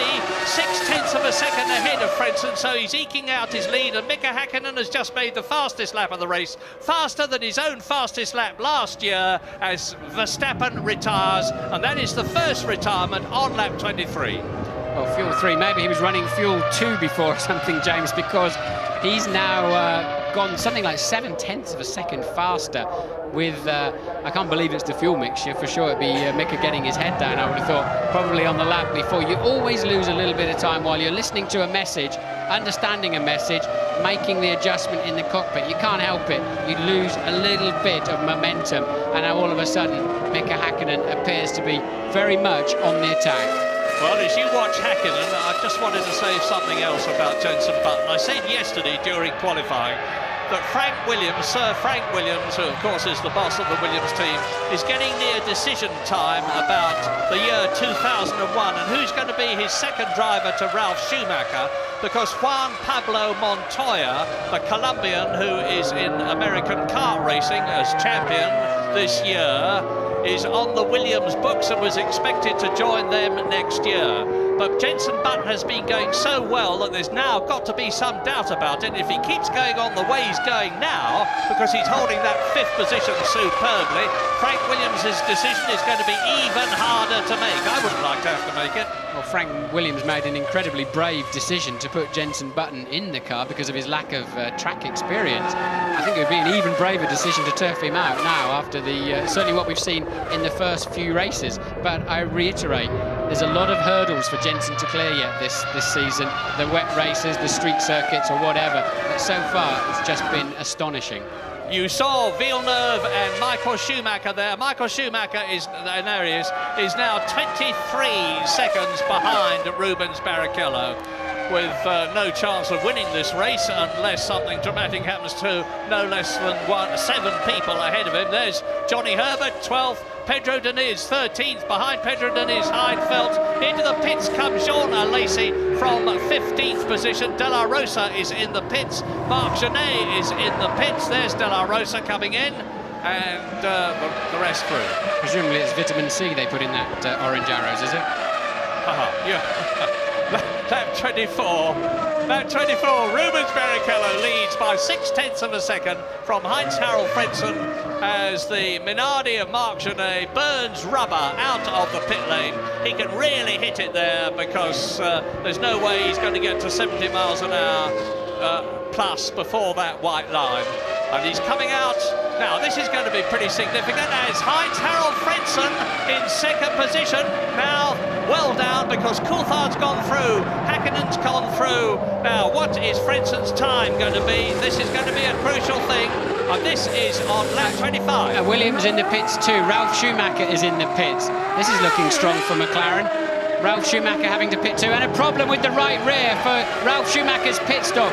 0.6 of a second ahead of Frentzen, so he's eking out his lead, and Mika Häkkinen has just made the fastest lap of the race, faster than his own fastest lap last year, as Verstappen retires, and that is the first retirement on lap 23. Well, fuel 3, maybe he was running fuel 2 before or something, James, because he's now gone something like 0.7 of a second faster with, I can't believe it's the fuel mixture, for sure it'd be Mika getting his head down, I would have thought, probably on the lap before. You always lose a little bit of time while you're listening to a message, understanding a message, making the adjustment in the cockpit. You can't help it. You lose a little bit of momentum, and now all of a sudden, Mika Häkkinen appears to be very much on the attack. Well, as you watch Häkkinen, I just wanted to say something else about Jenson Button. I said yesterday during qualifying that Sir Frank Williams, who of course is the boss of the Williams team, is getting near decision time about the year 2001 and who's going to be his second driver to Ralf Schumacher, because Juan Pablo Montoya, the Colombian who is in American kart racing as champion this year, is on the Williams books and was expected to join them next year. But Jenson Button has been going so well that there's now got to be some doubt about it. If he keeps going on the way he's going now, because he's holding that 5th position superbly, Frank Williams' decision is going to be even harder to make. I wouldn't like to have to make it. Well, Frank Williams made an incredibly brave decision to put Jenson Button in the car because of his lack of track experience. I think it would be an even braver decision to turf him out now after certainly what we've seen in the first few races. But I reiterate, there's a lot of hurdles for Jenson to clear yet this season. The wet races, the street circuits or whatever. But so far, it's just been astonishing. You saw Villeneuve and Michael Schumacher there. Michael Schumacher is now 23 seconds behind Rubens Barrichello, with no chance of winning this race unless something dramatic happens to no less than 7 people ahead of him. There's Johnny Herbert, 12th. Pedro Diniz, 13th, behind Pedro Diniz, Heinfeldt. Into the pits comes Jean Alesi from 15th position. De La Rosa is in the pits. Marc Genet is in the pits. There's De La Rosa coming in, and the rest through. Presumably it's vitamin C they put in that orange arrows, is it? Yeah. Lap 24. Lap 24, Rubens Barrichello leads by 0.6 of a second from Heinz-Harald Frentzen as the Minardi of Marc Genet burns rubber out of the pit lane. He can really hit it there because there's no way he's going to get to 70 miles an hour plus before that white line. And he's coming out. Now, this is going to be pretty significant as Heinz-Harald Frentzen in second position. Now, well down because Coulthard's gone through, Häkkinen's gone through. Now, what is Frentzen's time going to be? This is going to be a crucial thing. And this is on lap 25. Williams in the pits too. Ralf Schumacher is in the pits. This is looking strong for McLaren. Ralf Schumacher having to pit too, and a problem with the right rear for Ralf Schumacher's pit stop.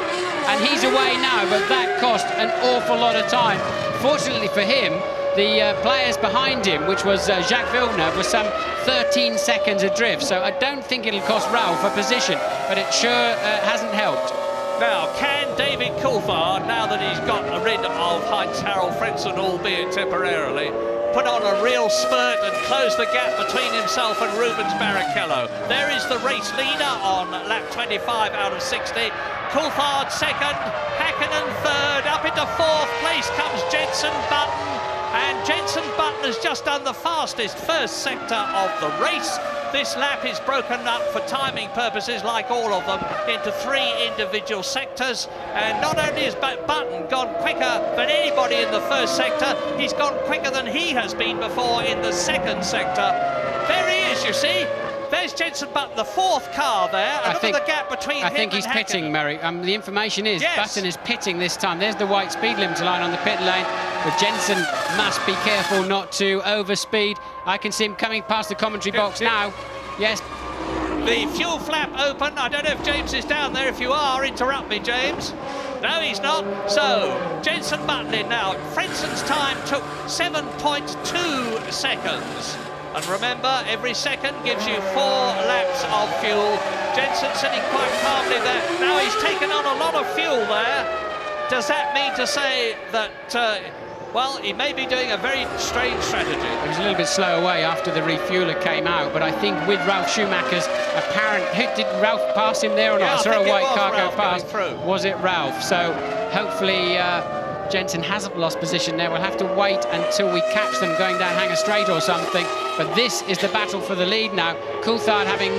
And he's away now, but that cost an awful lot of time. Fortunately for him, the players behind him, which was Jacques Villeneuve, was some 13 seconds adrift. So I don't think it'll cost Ralph a position, but it sure hasn't helped. Now, can David Coulthard, now that he's got rid of Heinz-Harald Frentzen, albeit temporarily, put on a real spurt and close the gap between himself and Rubens Barrichello? There is the race leader on lap 25 out of 60. Coulthard second, Hakkinen third, up into fourth place comes Jenson Button, and Jenson Button has just done the fastest first sector of the race. This lap is broken up for timing purposes, like all of them, into 3 individual sectors, and not only has Button gone quicker than anybody in the first sector, he's gone quicker than he has been before in the second sector. There he is, you see. There's Jenson Button, the 4th car there. And look at the gap between him and I think he's pitting, Murray. The information is Button is pitting this time. There's the white speed limiter line on the pit lane, but Jenson must be careful not to overspeed. I can see him coming past the commentary box now. Yes. The fuel flap open. I don't know if James is down there. If you are, interrupt me, James. No, he's not. So, Jenson Button in now. Frentzen's time took 7.2 seconds. And remember, every second gives you 4 laps of fuel. Jenson sitting quite calmly there. Now he's taken on a lot of fuel there. Does that mean to say that, well, he may be doing a very strange strategy? He was a little bit slow away after the refueler came out, but I think with Ralf Schumacher's apparent... Did Ralf pass him there or not? Yeah, I saw a white car go past. Through. Was it Ralf? So hopefully Jenson hasn't lost position there. We'll have to wait until we catch them going down Hanger Straight or something. But this is the battle for the lead now. Coulthard having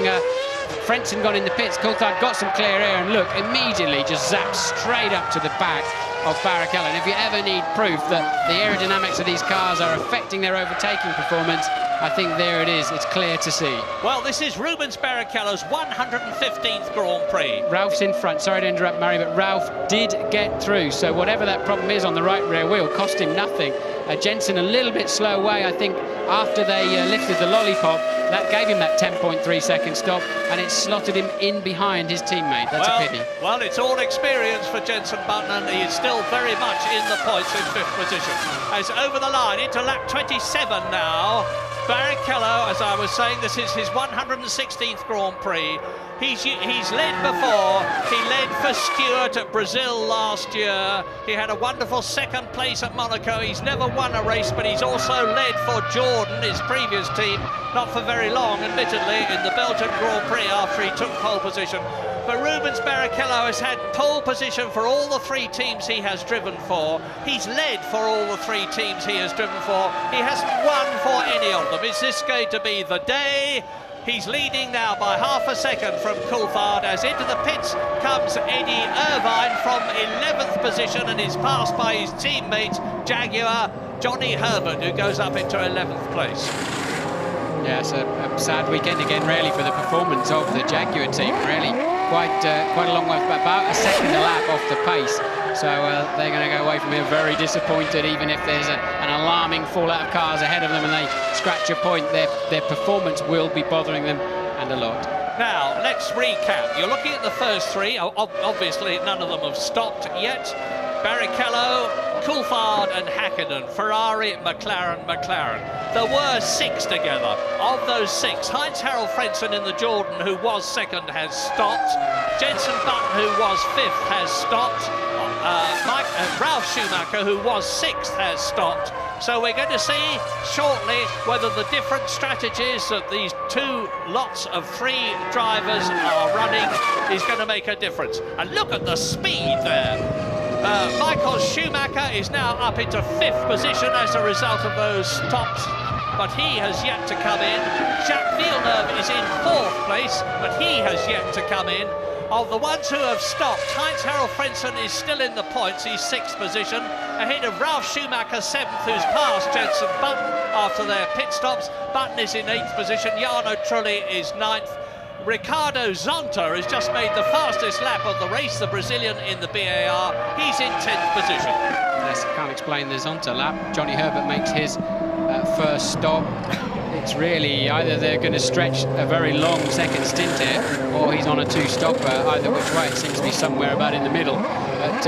Frentzen gone in the pits. Coulthard got some clear air and look, immediately just zapped straight up to the back of Barrichello. And if you ever need proof that the aerodynamics of these cars are affecting their overtaking performance, I think there it is. It's clear to see. Well, this is Rubens Barrichello's 115th Grand Prix. Ralph's in front. Sorry to interrupt, Murray, but Ralph did get through. So whatever that problem is on the right rear wheel cost him nothing. Jenson a little bit slow away, I think, after they lifted the lollipop. That gave him that 10.3 second stop, and it slotted him in behind his teammate. That's a pity. Well, it's all experience for Jenson Button, and he is still very much in the points in 5th position. As over the line into lap 27 now. Barrichello, as I was saying, this is his 116th Grand Prix. He's led before. He led for Stewart at Brazil last year. He had a wonderful 2nd place at Monaco. He's never won a race, but he's also led for Jordan, his previous team, not for very long, admittedly, in the Belgian Grand Prix after he took pole position. But Rubens Barrichello has had pole position for all the 3 teams he has driven for. He's led for all the 3 teams he has driven for. He hasn't won for any of them. Is this going to be the day? He's leading now by half a second from Coulthard as into the pits comes Eddie Irvine from 11th position and is passed by his teammate, Jaguar Johnny Herbert, who goes up into 11th place. Yeah, it's a sad weekend again, really, for the performance of the Jaguar team, really. Quite a long way, about a second a lap off the pace. So they're going to go away from here very disappointed, even if there's an alarming fallout of cars ahead of them and they scratch a point. Their performance will be bothering them, and a lot. Now, let's recap. You're looking at the first 3. Obviously, none of them have stopped yet. Barrichello, Coulthard and Hakkinen, Ferrari, McLaren. There were 6 together. Of those 6, Heinz-Harald Frentzen in the Jordan, who was 2nd, has stopped. Jenson Button, who was 5th, has stopped. Ralf Schumacher, who was 6th, has stopped. So we're going to see shortly whether the different strategies that these 2 lots of 3 drivers are running is going to make a difference. And look at the speed there. Michael Schumacher is now up into 5th position as a result of those stops, but he has yet to come in. Jacques Villeneuve is in 4th place, but he has yet to come in. Of the ones who have stopped, Heinz-Harald Frentzen is still in the points. He's 6th position, ahead of Ralf Schumacher, 7th, who's passed Jenson Button after their pit stops. Button is in 8th position. Jarno Trulli is 9th. Ricardo Zonta has just made the fastest lap of the race, the Brazilian in the BAR. He's in 10th position. Yes, can't explain the Zonta lap. Johnny Herbert makes his first stop. It's really either they're going to stretch a very long second stint here, or he's on a 2-stopper. Either which way, it seems to be somewhere about in the middle. But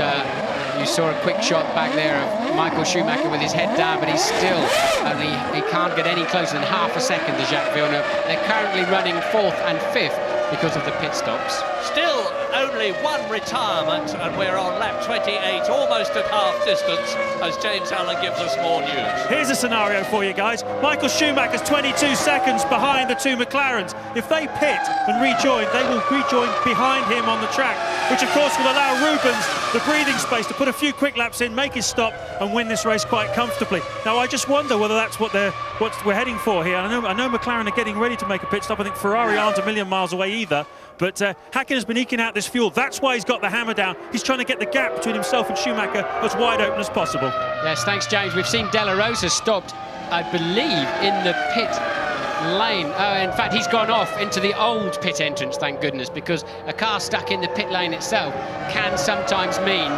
you saw a quick shot back there of Michael Schumacher with his head down, but he's still only, he can't get any closer than half a second to Jacques Villeneuve. They're currently running 4th and 5th because of the pit stops. Still only one retirement, and we're on lap 28, almost at half distance, as James Allen gives us more news. Here's a scenario for you guys. Michael Schumacher's 22 seconds behind the two McLarens. If they pit and rejoin, they will rejoin behind him on the track, which of course will allow Rubens the breathing space to put a few quick laps in, make his stop and win this race quite comfortably. Now I just wonder whether that's what we're heading for here. I know McLaren are getting ready to make a pit stop. I think Ferrari aren't a million miles away either. But Häkkinen has been eking out this fuel. That's why he's got the hammer down. He's trying to get the gap between himself and Schumacher as wide open as possible. Yes, thanks, James. We've seen De La Rosa stopped, I believe, in the pit lane. In fact, he's gone off into the old pit entrance, thank goodness, because a car stuck in the pit lane itself can sometimes mean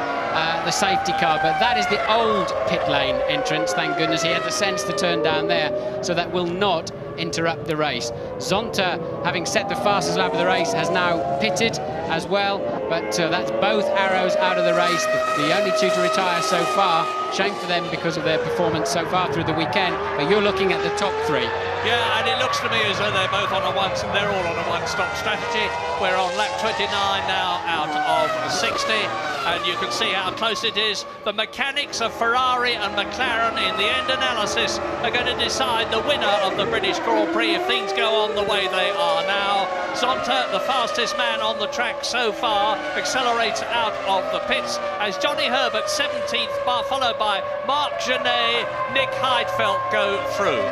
the safety car, but that is the old pit lane entrance, thank goodness. He had the sense to turn down there, so that will not interrupt the race. Zonta, having set the fastest lap of the race, has now pitted as well, but that's both arrows out of the race. The only two to retire so far. Shame for them because of their performance so far through the weekend, but you're looking at the top three. Yeah, and it looks to me as though they're both on a they're all on a one-stop strategy. We're on lap 29 now out of 60, and you can see how close it is. The mechanics of Ferrari and McLaren in the end analysis are going to decide the winner of the British Grand Prix if things go on the way they are now. Zonta, the fastest man on the track so far, accelerates out of the pits as Johnny Herbert, 17th, followed by Marc Genet, Nick Heidfeld go through.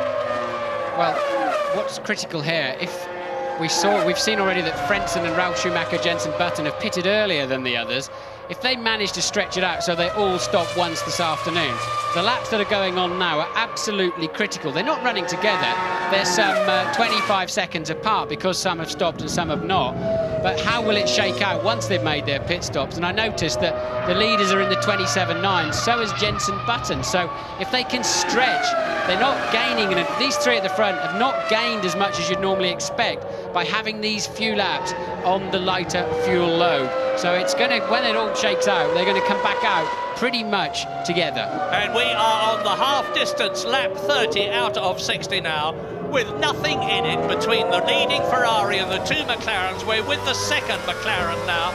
Well, what's critical here, we've seen already that Frentzen and Ralf Schumacher, Jenson Button have pitted earlier than the others. If they manage to stretch it out so they all stop once this afternoon, the laps that are going on now are absolutely critical. They're not running together. They're some 25 seconds apart because some have stopped and some have not. But how will it shake out once they've made their pit stops? And I noticed that the leaders are in the 27.9, so is Jenson Button. So if they can stretch, they're not gaining, and these three at the front have not gained as much as you'd normally expect by having these few laps on the lighter fuel load. So it's going to, when it all shakes out, they're going to come back out pretty much together. And we are on the half distance, lap 30 out of 60 now, with nothing in it between the leading Ferrari and the two McLarens. We're with the second McLaren now,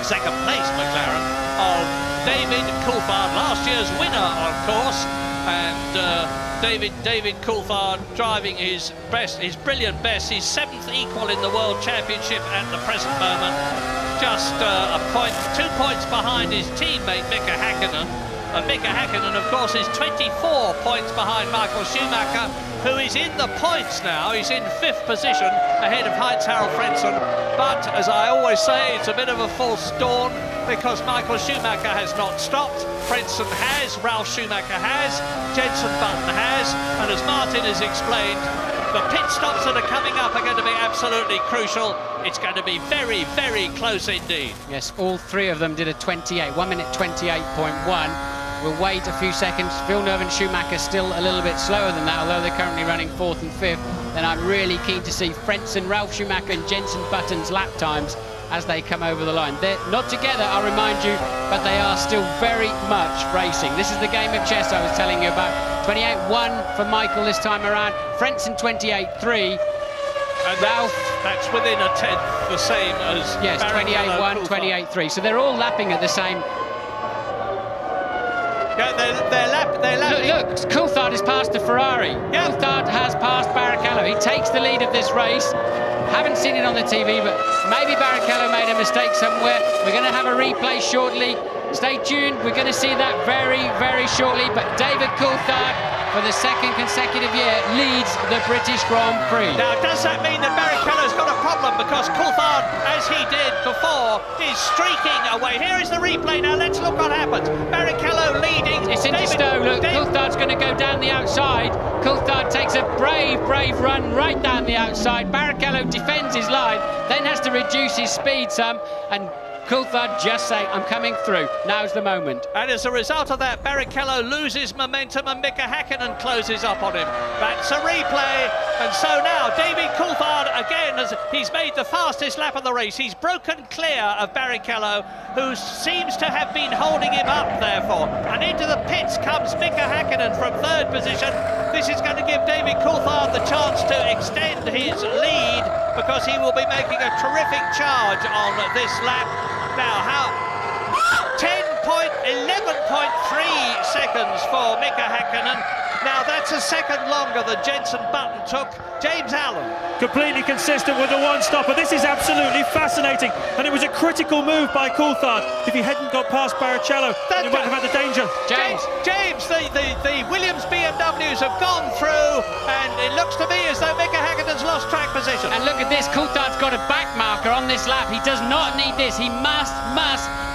second place McLaren, of David Coulthard, last year's winner, of course, and David Coulthard driving his best, his brilliant best, his 7th equal in the World Championship at the present moment. Just a point, 2 points behind his teammate Mika Häkkinen. And Mika Häkkinen, of course, is 24 points behind Michael Schumacher, who is in the points now. He's in 5th position ahead of Heinz-Harald Frentzen. But, as I always say, it's a bit of a false dawn because Michael Schumacher has not stopped. Frentzen has, Ralf Schumacher has, Jenson Button has, and as Martin has explained, the pit stops that are coming up are going to be absolutely crucial. It's going to be very, very close indeed. Yes, all three of them did a 1 minute 28.1. We'll wait a few seconds. Villeneuve and Schumacher still a little bit slower than that, although they're currently running 4th and 5th. Then I'm really keen to see Frentzen, Ralf Schumacher and Jenson Button's lap times as they come over the line. They're not together, I'll remind you, but they are still very much racing. This is the game of chess I was telling you about. 28.1 for Michael this time around. Frentzen 28.3. And Ralph, that's within a tenth, the same as 28.1, 28.3. So they're all lapping at the same. Yeah, they're lapping. Look, Coulthard has passed the Ferrari. Yeah. Coulthard has passed Barrichello. He takes the lead of this race. Haven't seen it on the TV, but maybe Barrichello made a mistake somewhere. We're going to have a replay shortly. Stay tuned. We're going to see that very, very shortly. But David Coulthard, for the second consecutive year, leads the British Grand Prix. Now, does that mean that Barrichello's got a problem? Because Coulthard, as he did before, is streaking away. Here is the replay now. Let's look what happens. Barrichello leading. It's into Stowe. Look, Coulthard's going to go down the outside. Coulthard takes a brave run right down the outside. Barrichello defends his line, then has to reduce his speed some, and Coulthard just saying, I'm coming through. Now's the moment. And as a result of that, Barrichello loses momentum and Mika Häkkinen closes up on him. That's a replay. And so now David Coulthard again, as he's made the fastest lap of the race. He's broken clear of Barrichello, who seems to have been holding him up, therefore. And into the pits comes Mika Häkkinen from third position. This is going to give David Coulthard the chance to extend his lead, because he will be making a terrific charge on this lap. Now, 11.3 seconds for Mika Häkkinen. Now, that's a second longer than Jenson Button took. James Allen. Completely consistent with the one-stopper. This is absolutely fascinating. And it was a critical move by Coulthard. If he hadn't got past Barrichello, he wouldn't have had the danger. James, the Williams BMWs have gone through, and it looks to me as though Mika Häkkinen's lost track position. And look at this, Coulthard's got a back marker on this lap. He does not need this. He must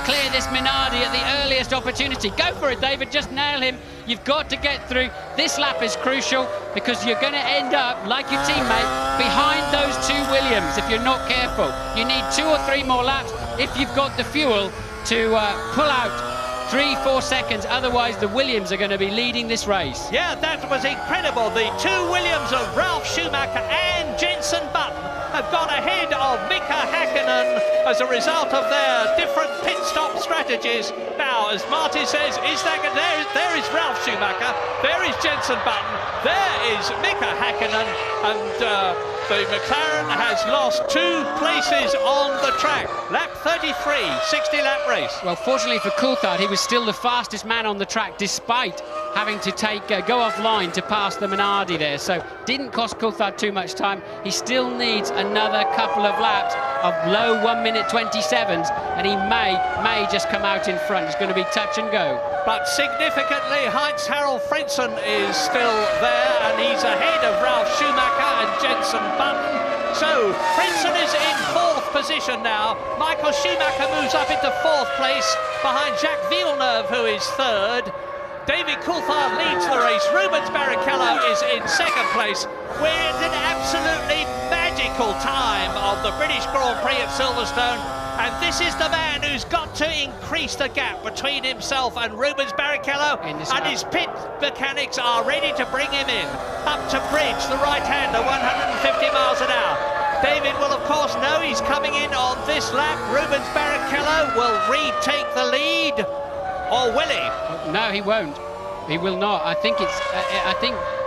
clear this Minardi at the earliest opportunity. Go for it, David, just nail him. You've got to get through. This lap is crucial, because you're going to end up, like your teammate, behind those two Williams if you're not careful. You need 2 or 3 more laps if you've got the fuel to pull out 3-4 seconds. Otherwise, the Williams are going to be leading this race. Yeah, that was incredible. The two Williams of Ralf Schumacher and Jenson Button have gone ahead of Mika Häkkinen as a result of their different pit stop strategies. Now, as Marty says, there is Ralf Schumacher, there is Jenson Button, there is Mika Häkkinen, and the McLaren has lost 2 places on the track. Lap 33, 60-lap race. Well, fortunately for Coulthard, he was still the fastest man on the track, despite having to go offline to pass the Minardi there. So didn't cost Coulthard too much time. He still needs another couple of laps of low 1:27s, and he may just come out in front. It's going to be touch and go. But significantly, Heinz-Harald Frentzen is still there, and he's ahead of Ralf Schumacher and Jenson Button. So Frentzen is in 4th position now. Michael Schumacher moves up into 4th place behind Jacques Villeneuve, who is 3rd. David Coulthard leads the race. Rubens Barrichello is in 2nd place. We're at an absolutely magical time of the British Grand Prix at Silverstone. And this is the man who's got to increase the gap between himself and Rubens Barrichello. And his pit mechanics are ready to bring him in. Up to Bridge, the right-hander, 150 miles an hour. David will, of course, know he's coming in on this lap. Rubens Barrichello will retake the lead. Or will he? No, he won't. He will not. I think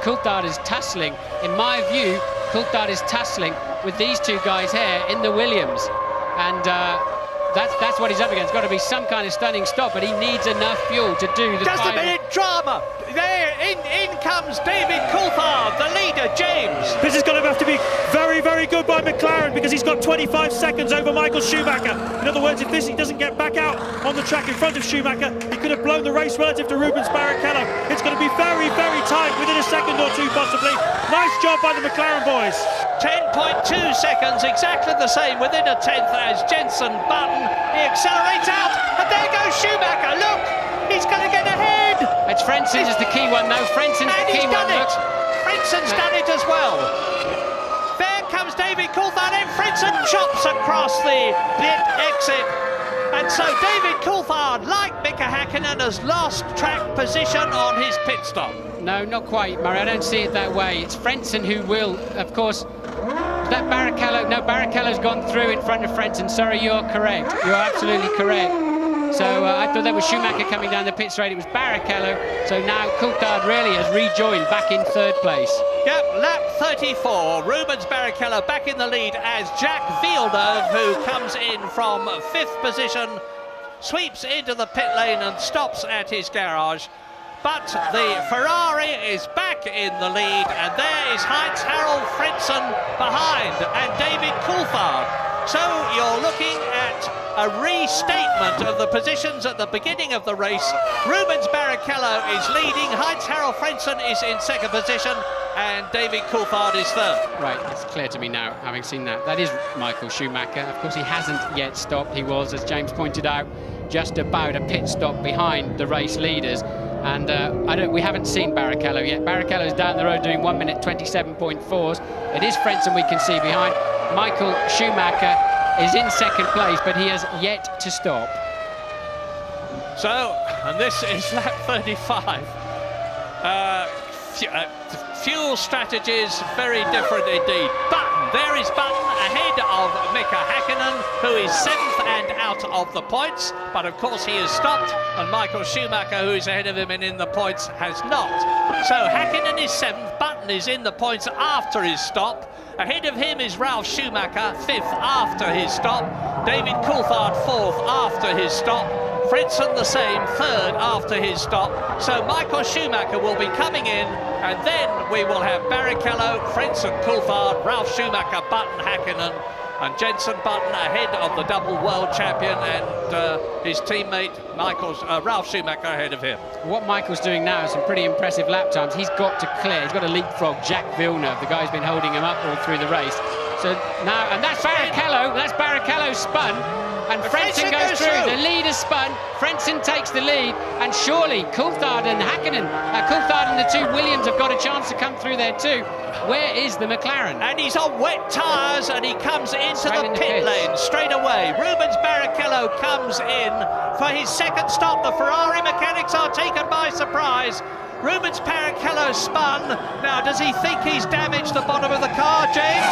Coulthard is tussling. In my view, Coulthard is tussling with these two guys here in the Williams. And that's what he's up against. Got to be some kind of stunning stop, but he needs enough fuel to do the Just a minute, drama. There, in comes David Coulthard, the leader, James. This is going to have to be very, very good by McLaren, because he's got 25 seconds over Michael Schumacher. In other words, if he doesn't get back out on the track in front of Schumacher, he could have blown the race relative to Rubens Barrichello. It's going to be very, very tight, within a second or 2 possibly. Nice job by the McLaren boys. 10.2 seconds, exactly the same, within a 10th as Jenson Button. He accelerates out, and there goes Schumacher. Look, he's going to get ahead. It's Frentzen is the key one, though. Frentzen's the key one. And he's done it. Frenzen's done it as well. There comes David Coulthard, and Frentzen chops across the pit exit. And so David Coulthard, like Mika Häkkinen, has lost track position on his pit stop. No, not quite, Murray. I don't see it that way. It's Frentzen who will, of course. That Barrichello, no, Barrichello's gone through in front of Frentzen. Sorry, you're correct. You're absolutely correct. So I thought that was Schumacher coming down the pit straight. It was Barrichello. So now Coulthard really has rejoined back in 3rd place. Yep, lap 34. Rubens Barrichello back in the lead as Jacques Villeneuve, who comes in from 5th position, sweeps into the pit lane and stops at his garage. But the Ferrari is back in the lead, and there is Heinz-Harald Frentzen behind, and David Coulthard. So you're looking at a restatement of the positions at the beginning of the race. Rubens Barrichello is leading, Heinz-Harald Frentzen is in 2nd position, and David Coulthard is 3rd. Right, it's clear to me now, having seen that. That is Michael Schumacher. Of course, he hasn't yet stopped. He was, as James pointed out, just about a pit stop behind the race leaders. And we haven't seen Barrichello yet. Barrichello's down the road doing 1:27.4s. It is Frentzen we can see behind. Michael Schumacher is in second place, but he has yet to stop. So, and this is lap 35. Fuel strategies, very different indeed. Button, there is Button ahead of Mika Häkkinen, who is 7th and out of the points. But of course he has stopped, and Michael Schumacher, who is ahead of him and in the points, has not. So Häkkinen is 7th, Button is in the points after his stop. Ahead of him is Ralf Schumacher, 5th after his stop. David Coulthard, 4th after his stop. Frentzen the same, 3rd after his stop. So Michael Schumacher will be coming in, and then we will have Barrichello, Frentzen, Coulthard, Ralf Schumacher, Button, Häkkinen, and Jenson Button ahead of the double world champion, and his teammate Ralf Schumacher ahead of him. What Michael's doing now is some pretty impressive lap times. He's got to clear, he's got to leapfrog Jacques Villeneuve, the guy's been holding him up all through the race. So now, and that's Barrichello spun, and Frentzen goes through. The lead is spun, Frentzen takes the lead, and surely Coulthard and Häkkinen, Coulthard and the two Williams have got a chance to come through there too. Where is the McLaren? And he's on wet tyres, and he comes into the pit lane straight away. Rubens Barrichello comes in for his second stop. The Ferrari mechanics are taken by surprise. Rubens Barrichello spun. Now, does he think he's damaged the bottom of the car, James?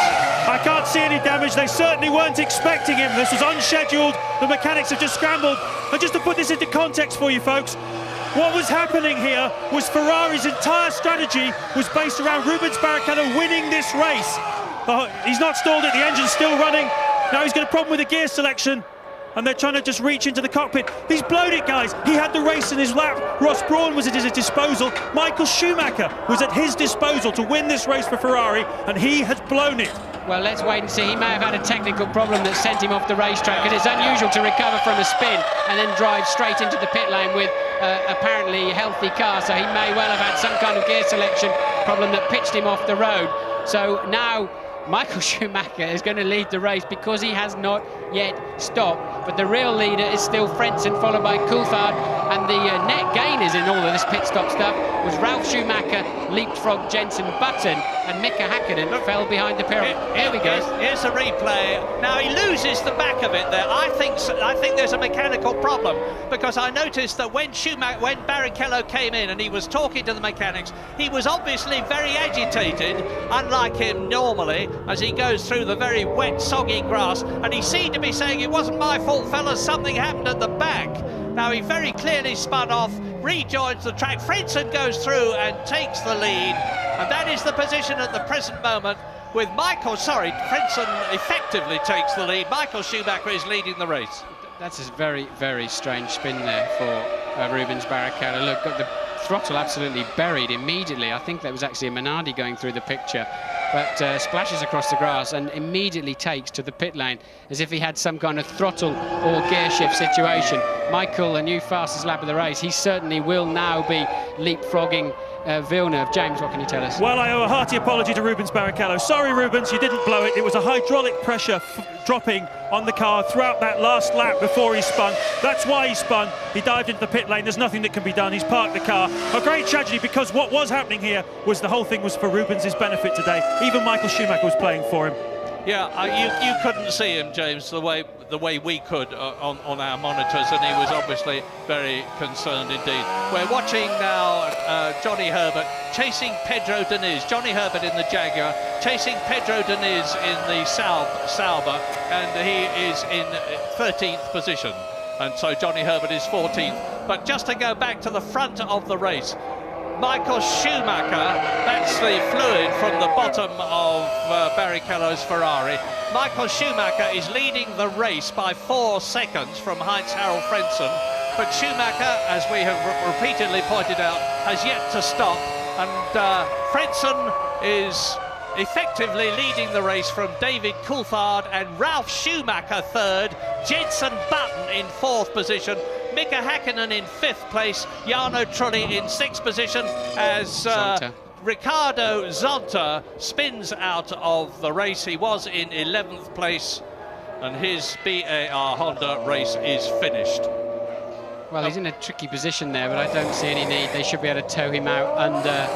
I can't see any damage. They certainly weren't expecting him. This was unscheduled. The mechanics have just scrambled. And just to put this into context for you folks, what was happening here was Ferrari's entire strategy was based around Rubens Barrichello winning this race. He's not stalled it, the engine's still running. Now he's got a problem with the gear selection, and they're trying to just reach into the cockpit. He's blown it, guys. He had the race in his lap. Ross Brawn was at his disposal. Michael Schumacher was at his disposal to win this race for Ferrari, and he has blown it. Well, let's wait and see. He may have had a technical problem that sent him off the racetrack, because it's unusual to recover from a spin and then drive straight into the pit lane with apparently a healthy car. So he may well have had some kind of gear selection problem that pitched him off the road. So now Michael Schumacher is going to lead the race because he has not yet stopped. But the real leader is still Frentzen, followed by Coulthard. And the net gainers in all of this pit stop stuff was Ralf Schumacher, leapfrog Jenson Button, and Mika Häkkinen fell behind the peril. Here we go. Here's a replay. Now he loses the back of it there. I think there's a mechanical problem, because I noticed that when Barrichello came in and he was talking to the mechanics, he was obviously very agitated, unlike him normally, as he goes through the very wet, soggy grass, and he seemed to be saying, "It wasn't my fault, fellas, something happened at the back." Now he very clearly spun off, rejoins the track. Frentzen goes through and takes the lead, and that is the position at the present moment, with Frentzen effectively takes the lead. Michael Schumacher is leading the race. That's a very, very strange spin there for Rubens Barrichello. Look, got the throttle absolutely buried immediately. I think that was actually a Minardi going through the picture, but splashes across the grass and immediately takes to the pit lane as if he had some kind of throttle or gear shift situation. Michael, a new fastest lap of the race, he certainly will now be leapfrogging Villeneuve. James, what can you tell us? Well, I owe a hearty apology to Rubens Barrichello. Sorry, Rubens, you didn't blow it. It was a hydraulic pressure dropping on the car throughout that last lap before he spun. That's why he spun. He dived into the pit lane. There's nothing that can be done. He's parked the car. A great tragedy, because what was happening here was the whole thing was for Rubens' benefit today. Even Michael Schumacher was playing for him. Yeah, you couldn't see him, James, the way we could on our monitors, and he was obviously very concerned indeed. We're watching now Johnny Herbert chasing Pedro Diniz. Johnny Herbert in the Jaguar chasing Pedro Diniz in the Sauber, and he is in 13th position, and so Johnny Herbert is 14th. But just to go back to the front of the race, Michael Schumacher, that's the fluid from the bottom of Barrichello's Ferrari. Michael Schumacher is leading the race by 4 seconds from Heinz-Harald Frentzen, but Schumacher, as we have repeatedly pointed out, has yet to stop, and Frentzen is effectively leading the race from David Coulthard and Ralf Schumacher 3rd, Jenson Button in 4th position, Mika Häkkinen in 5th place, Jarno Trulli in 6th position, as Ricardo Zonta spins out of the race. He was in 11th place, and his BAR Honda race is finished. Well, he's in a tricky position there, but I don't see any need. They should be able to tow him out under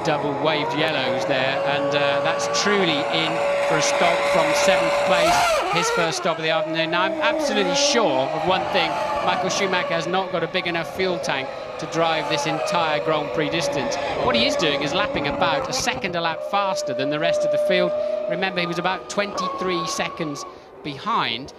double waved yellows there, and that's truly in for a stop from 7th place, his first stop of the afternoon. Now, I'm absolutely sure of one thing: Michael Schumacher has not got a big enough fuel tank to drive this entire Grand Prix distance. What he is doing is lapping about a second a lap faster than the rest of the field. Remember, he was about 23 seconds behind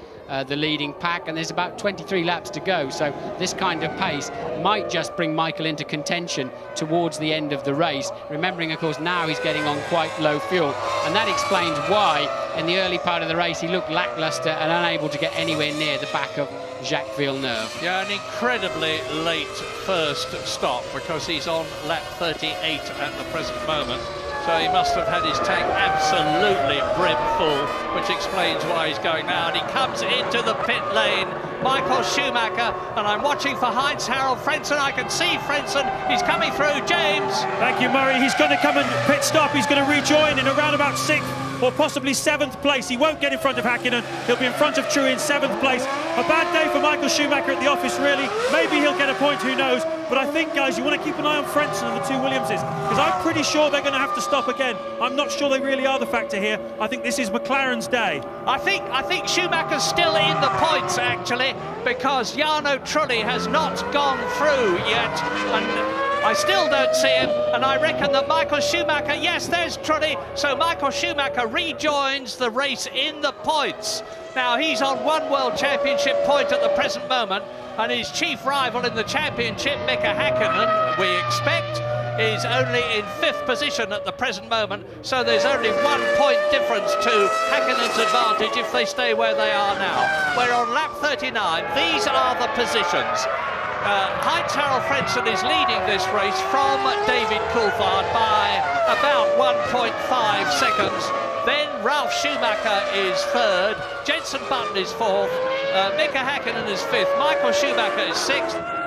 the leading pack, and there's about 23 laps to go, so this kind of pace might just bring Michael into contention towards the end of the race, remembering of course now he's getting on quite low fuel, and that explains why in the early part of the race he looked lackluster and unable to get anywhere near the back of Jacques Villeneuve. Yeah, an incredibly late first stop, because he's on lap 38 at the present moment. So he must have had his tank absolutely brim full, which explains why he's going now. And he comes into the pit lane, Michael Schumacher, and I'm watching for Heinz-Harald Frentzen. I can see Frentzen, he's coming through, James. Thank you, Murray. He's going to come and pit stop. He's going to rejoin in around about 6th or possibly 7th place. He won't get in front of Häkkinen. He'll be in front of True in 7th place. A bad day for Michael Schumacher at the office, really. Maybe he'll get a point, who knows. But I think, guys, you want to keep an eye on Frentzen and the two Williamses, because I'm pretty sure they're going to have to stop again. I'm not sure they really are the factor here. I think this is McLaren's day. I think Schumacher's still in the points, actually, because Jarno Trulli has not gone through yet, and I still don't see him, and I reckon that Michael Schumacher, yes, there's Trulli, so Michael Schumacher rejoins the race in the points. Now, he's on one World Championship point at the present moment, and his chief rival in the championship, Mika Häkkinen, we expect, is only in 5th position at the present moment, so there's only 1 point difference to Häkkinen's advantage if they stay where they are now. We're on lap 39. These are the positions. Heinz-Harald Frentzen is leading this race from David Coulthard by about 1.5 seconds. Then Ralf Schumacher is 3rd, Jenson Button is 4th, Mika Häkkinen is 5th, Michael Schumacher is 6th.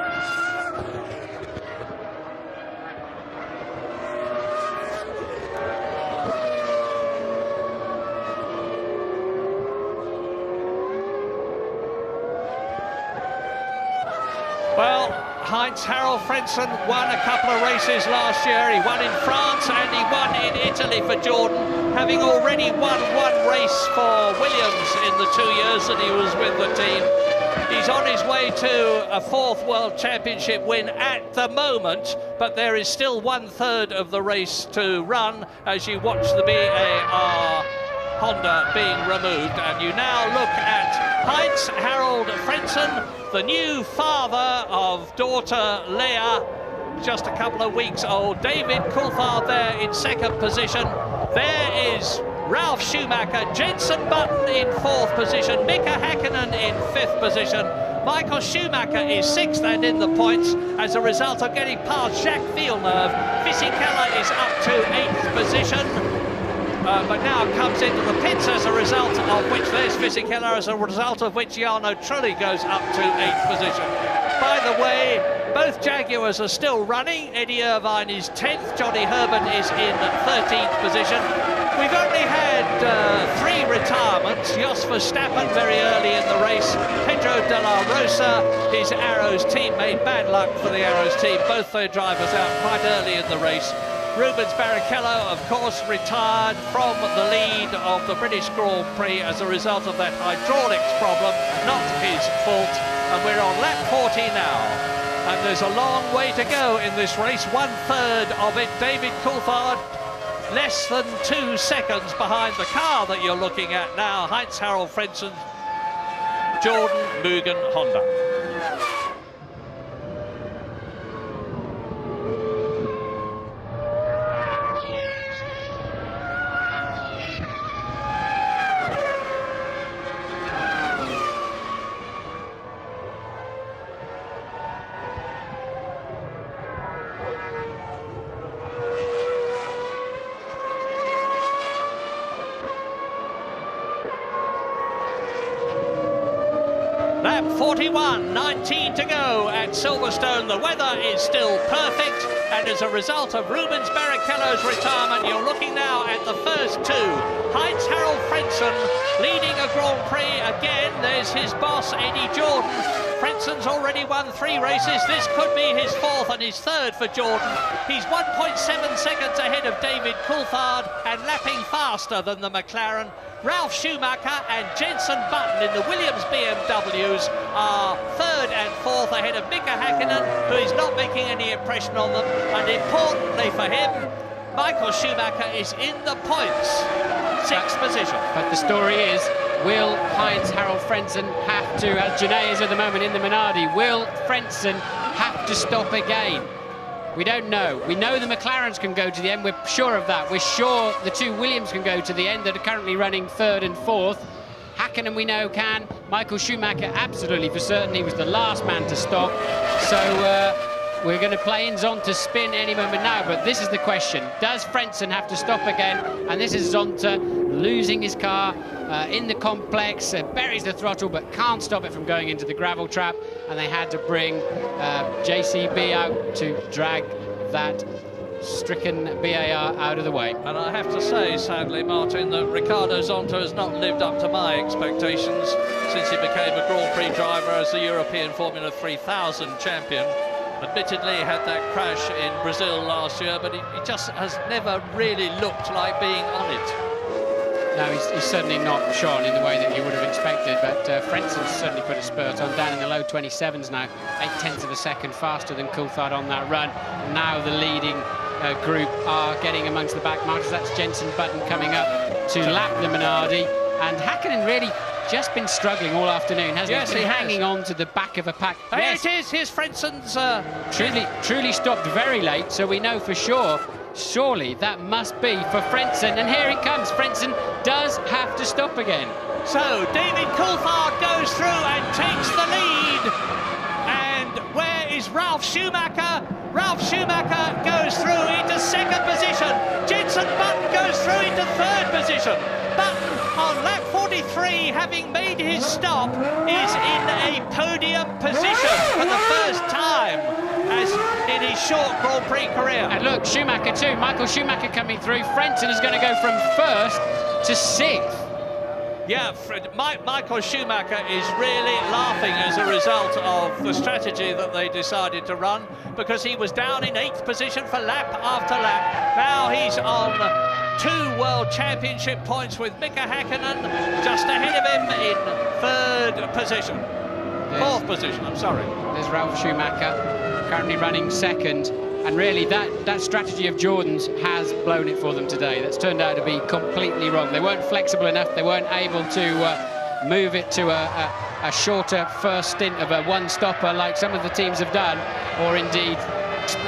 Well, Heinz-Harald Frentzen won a couple of races last year. He won in France and he won in Italy for Jordan, having already won 1 race for Williams in the 2 years that he was with the team. He's on his way to a 4th World Championship win at the moment, but there is still 1/3 of the race to run as you watch the BAR Honda being removed, and you now look at Heinz-Harald Frentzen, the new father of daughter Leah, just a couple of weeks old. David Coulthard there in 2nd position. There is Ralf Schumacher, Jenson Button in 4th position, Mika Häkkinen in 5th position. Michael Schumacher is 6th and in the points as a result of getting past Jacques Villeneuve. Fisichella is up to 8th position. But now comes into the pits as a result of which there's Fisichella, as a result of which Jarno Trulli goes up to 8th position. By the way, both Jaguars are still running. Eddie Irvine is 10th, Johnny Herbert is in 13th position. We've only had 3 retirements. Jos Verstappen very early in the race, Pedro de la Rosa, his Arrows teammate, bad luck for the Arrows team, both their drivers out quite early in the race. Rubens Barrichello, of course, retired from the lead of the British Grand Prix as a result of that hydraulics problem, not his fault, and we're on lap 40 now. And there's a long way to go in this race, 1/3 of it. David Coulthard, less than 2 seconds behind the car that you're looking at now, Heinz-Harald Frentzen, Jordan Mugen Honda. Lap 1:41, 19 to go at Silverstone. The weather is still perfect, and as a result of Rubens Barrichello's retirement, you're looking now at the first two. Heinz-Harald Frentzen leading a Grand Prix again. There's his boss, Eddie Jordan. Frentzen's already won 3 races. This could be his 4th and his 3rd for Jordan. He's 1.7 seconds ahead of David Coulthard and lapping faster than the McLaren. Ralf Schumacher and Jenson Button in the Williams BMWs are 3rd and 4th ahead of Mika Häkkinen, who is not making any impression on them. And importantly for him, Michael Schumacher is in the points, 6th position. But the story is, will Heinz-Harald Frentzen have to, as Genet is at the moment in the Minardi, will Frentzen have to stop again? We don't know. We know the McLarens can go to the end. We're sure of that. We're sure the 2 Williams can go to the end that are currently running 3rd and 4th. Häkkinen, we know, can. Michael Schumacher, absolutely for certain. He was the last man to stop. So we're going to play in Zonta spin any moment now. But this is the question. Does Frentzen have to stop again? And this is Zonta losing his car in the complex, buries the throttle but can't stop it from going into the gravel trap, and they had to bring JCB out to drag that stricken BAR out of the way. And I have to say, sadly, Martin, that Ricardo Zonta has not lived up to my expectations since he became a Grand Prix driver as the European Formula 3000 champion. Admittedly, he had that crash in Brazil last year, but he just has never really looked like being on it. No, he's certainly not shone in the way that you would have expected, but Frentzen's certainly put a spurt on, down in the low 27s now, 0.8 of a second faster than Coulthard on that run. And now the leading group are getting amongst the back markers. That's Jenson Button coming up to lap the Minardi, and Häkkinen really just been struggling all afternoon, hasn't he? Yes, he hanging on to the back of a pack. Yes, it is. Here's Frentzen's... truly stopped very late, so we know for sure. Surely that must be for Frentzen, and here he comes. Frentzen does have to stop again. So David Coulthard goes through and takes the lead. And where is Ralf Schumacher? Ralf Schumacher goes through into 2nd position. Jenson Button goes through into 3rd position. Button on lap 43, having made his stop, is in a podium position for the first time as in his short Grand Prix career. And look, Schumacher too, Michael Schumacher coming through. Frentzen is going to go from 1st to 6th. Yeah, Michael Schumacher is really laughing as a result of the strategy that they decided to run, because he was down in 8th position for lap after lap. Now he's on 2 World Championship points with Mika Häkkinen just ahead of him in 3rd position. 4th position, I'm sorry. There's Ralf Schumacher, currently running 2nd. And really, that strategy of Jordan's has blown it for them today. That's turned out to be completely wrong. They weren't flexible enough. They weren't able to move it to a shorter first stint of a one-stopper like some of the teams have done, or indeed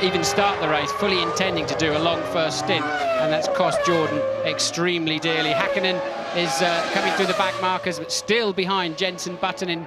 even start the race fully intending to do a long first stint. And that's cost Jordan extremely dearly. Häkkinen is coming through the back markers, but still behind Jenson Button in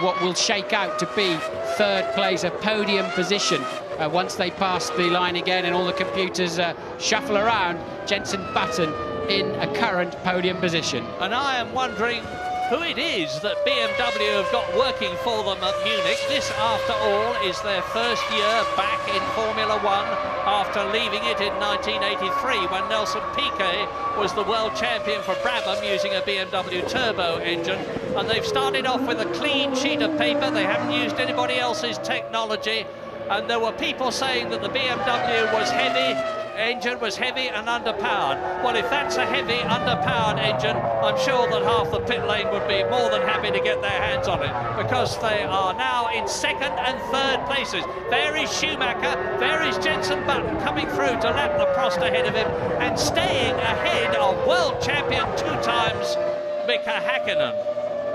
what will shake out to be 3rd place, a podium position. Once they pass the line again and all the computers shuffle around, Jenson Button in a current podium position. And I am wondering who it is that BMW have got working for them at Munich. This, after all, is their first year back in Formula One after leaving it in 1983 when Nelson Piquet was the world champion for Brabham using a BMW turbo engine. And they've started off with a clean sheet of paper. They haven't used anybody else's technology. And there were people saying that the BMW was heavy, engine was heavy and underpowered. Well, if that's a heavy, underpowered engine, I'm sure that half the pit lane would be more than happy to get their hands on it, because they are now in 2nd and 3rd places. There is Schumacher, there is Jenson Button coming through to lap the Prost ahead of him and staying ahead of world champion 2 times Mika Häkkinen.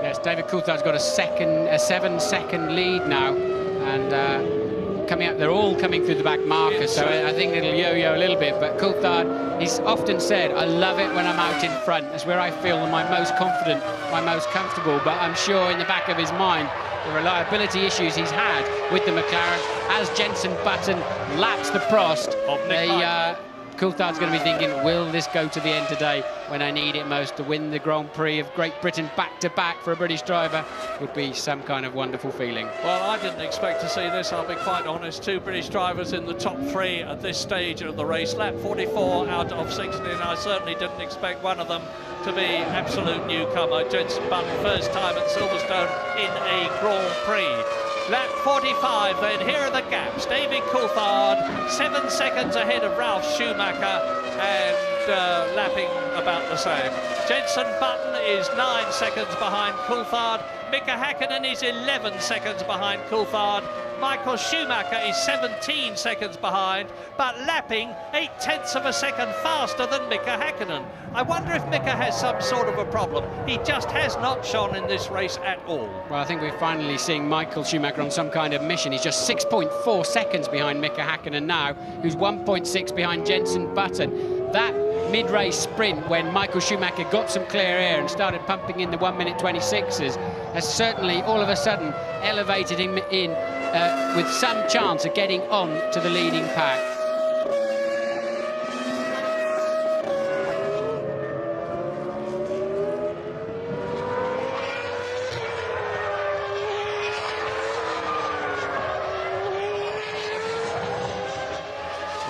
Yes, David Coulthard's got a 7-second lead now, and coming up, they're all coming through the back marker, so I think it'll yo-yo a little bit. But Coulthard, he's often said, I love it when I'm out in front. That's where I feel my most confident, my most comfortable. But I'm sure in the back of his mind, the reliability issues he's had with the McLaren, as Jenson Button laps the Prost, Coulthard's going to be thinking, will this go to the end today when I need it most? To win the Grand Prix of Great Britain back-to-back for a British driver would be some kind of wonderful feeling. Well, I didn't expect to see this, I'll be quite honest. 2 British drivers in the top 3 at this stage of the race. Lap 44 out of 60, and I certainly didn't expect one of them to be absolute newcomer. Jenson Button, first time at Silverstone in a Grand Prix. Lap 45, then here are the gaps. David Coulthard, 7 seconds ahead of Ralf Schumacher, and lapping about the same. Jenson Button is 9 seconds behind Coulthard. Mika Häkkinen is 11 seconds behind Coulthard. Michael Schumacher is 17 seconds behind, but lapping 0.8 of a second faster than Mika Häkkinen. I wonder if Mika has some sort of a problem. He just has not shone in this race at all. Well, I think we're finally seeing Michael Schumacher on some kind of mission. He's just 6.4 seconds behind Mika Häkkinen now, who's 1.6 behind Jenson Button. That mid-race sprint when Michael Schumacher got some clear air and started pumping in the 1:26s has certainly all of a sudden elevated him in with some chance of getting on to the leading pack.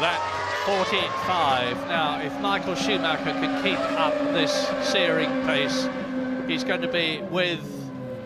Lap 45. Now, if Michael Schumacher can keep up this searing pace, he's going to be with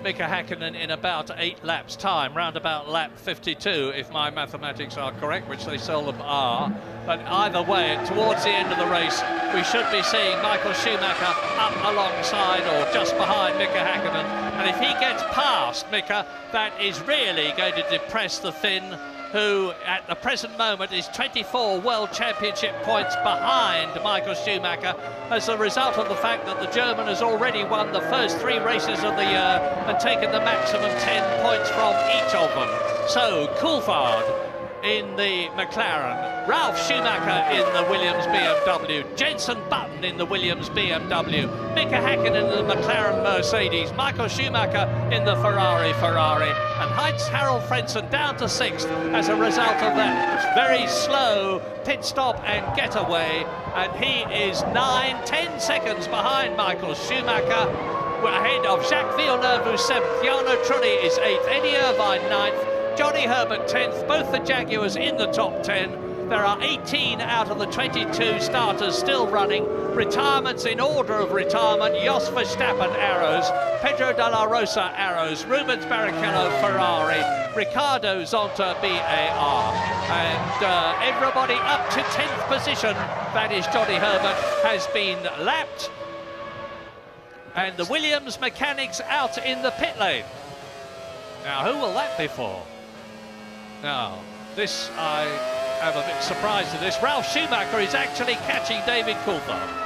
Mika Häkkinen in about 8 laps' time, round about lap 52, if my mathematics are correct, which they seldom are. But either way, towards the end of the race, we should be seeing Michael Schumacher up alongside or just behind Mika Häkkinen. And if he gets past Mika, that is really going to depress the Finn, who at the present moment is 24 World Championship points behind Michael Schumacher as a result of the fact that the German has already won the first 3 races of the year and taken the maximum 10 points from each of them. So Coulthard in the McLaren, Ralf Schumacher in the Williams BMW, Jenson Button in the Williams BMW, Mika Häkkinen in the McLaren Mercedes, Michael Schumacher in the Ferrari, and Heinz-Harald Frentzen down to 6th as a result of that very slow pit stop and getaway, and he is 9-10 seconds behind Michael Schumacher, ahead of Jacques Villeneuve, who's 7th, Jarno Trulli is 8th, Eddie Irvine 9th, Johnny Herbert 10th, both the Jaguars in the top 10. There are 18 out of the 22 starters still running. Retirements in order of retirement: Jos Verstappen, Arrows; Pedro Della Rosa, Arrows; Rubens Barrichello, Ferrari; Ricardo Zonta, BAR. And everybody up to 10th position, that is Johnny Herbert, has been lapped. And the Williams mechanics out in the pit lane. Now, who will that be for? Now, this, I am a bit surprised at this. Ralf Schumacher is actually catching David Coulthard.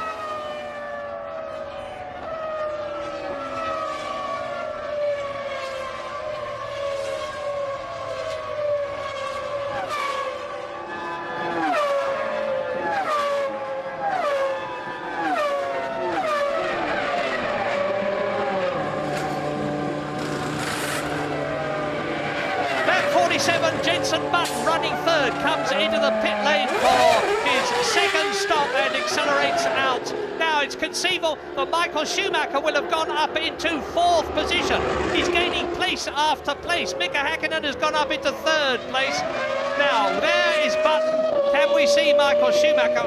Jenson Button running third, comes into the pit lane for his second stop and accelerates out. Now it's conceivable that Michael Schumacher will have gone up into 4th position. He's gaining place after place. Mika Häkkinen has gone up into 3rd place. Now there is Button. Can we see Michael Schumacher?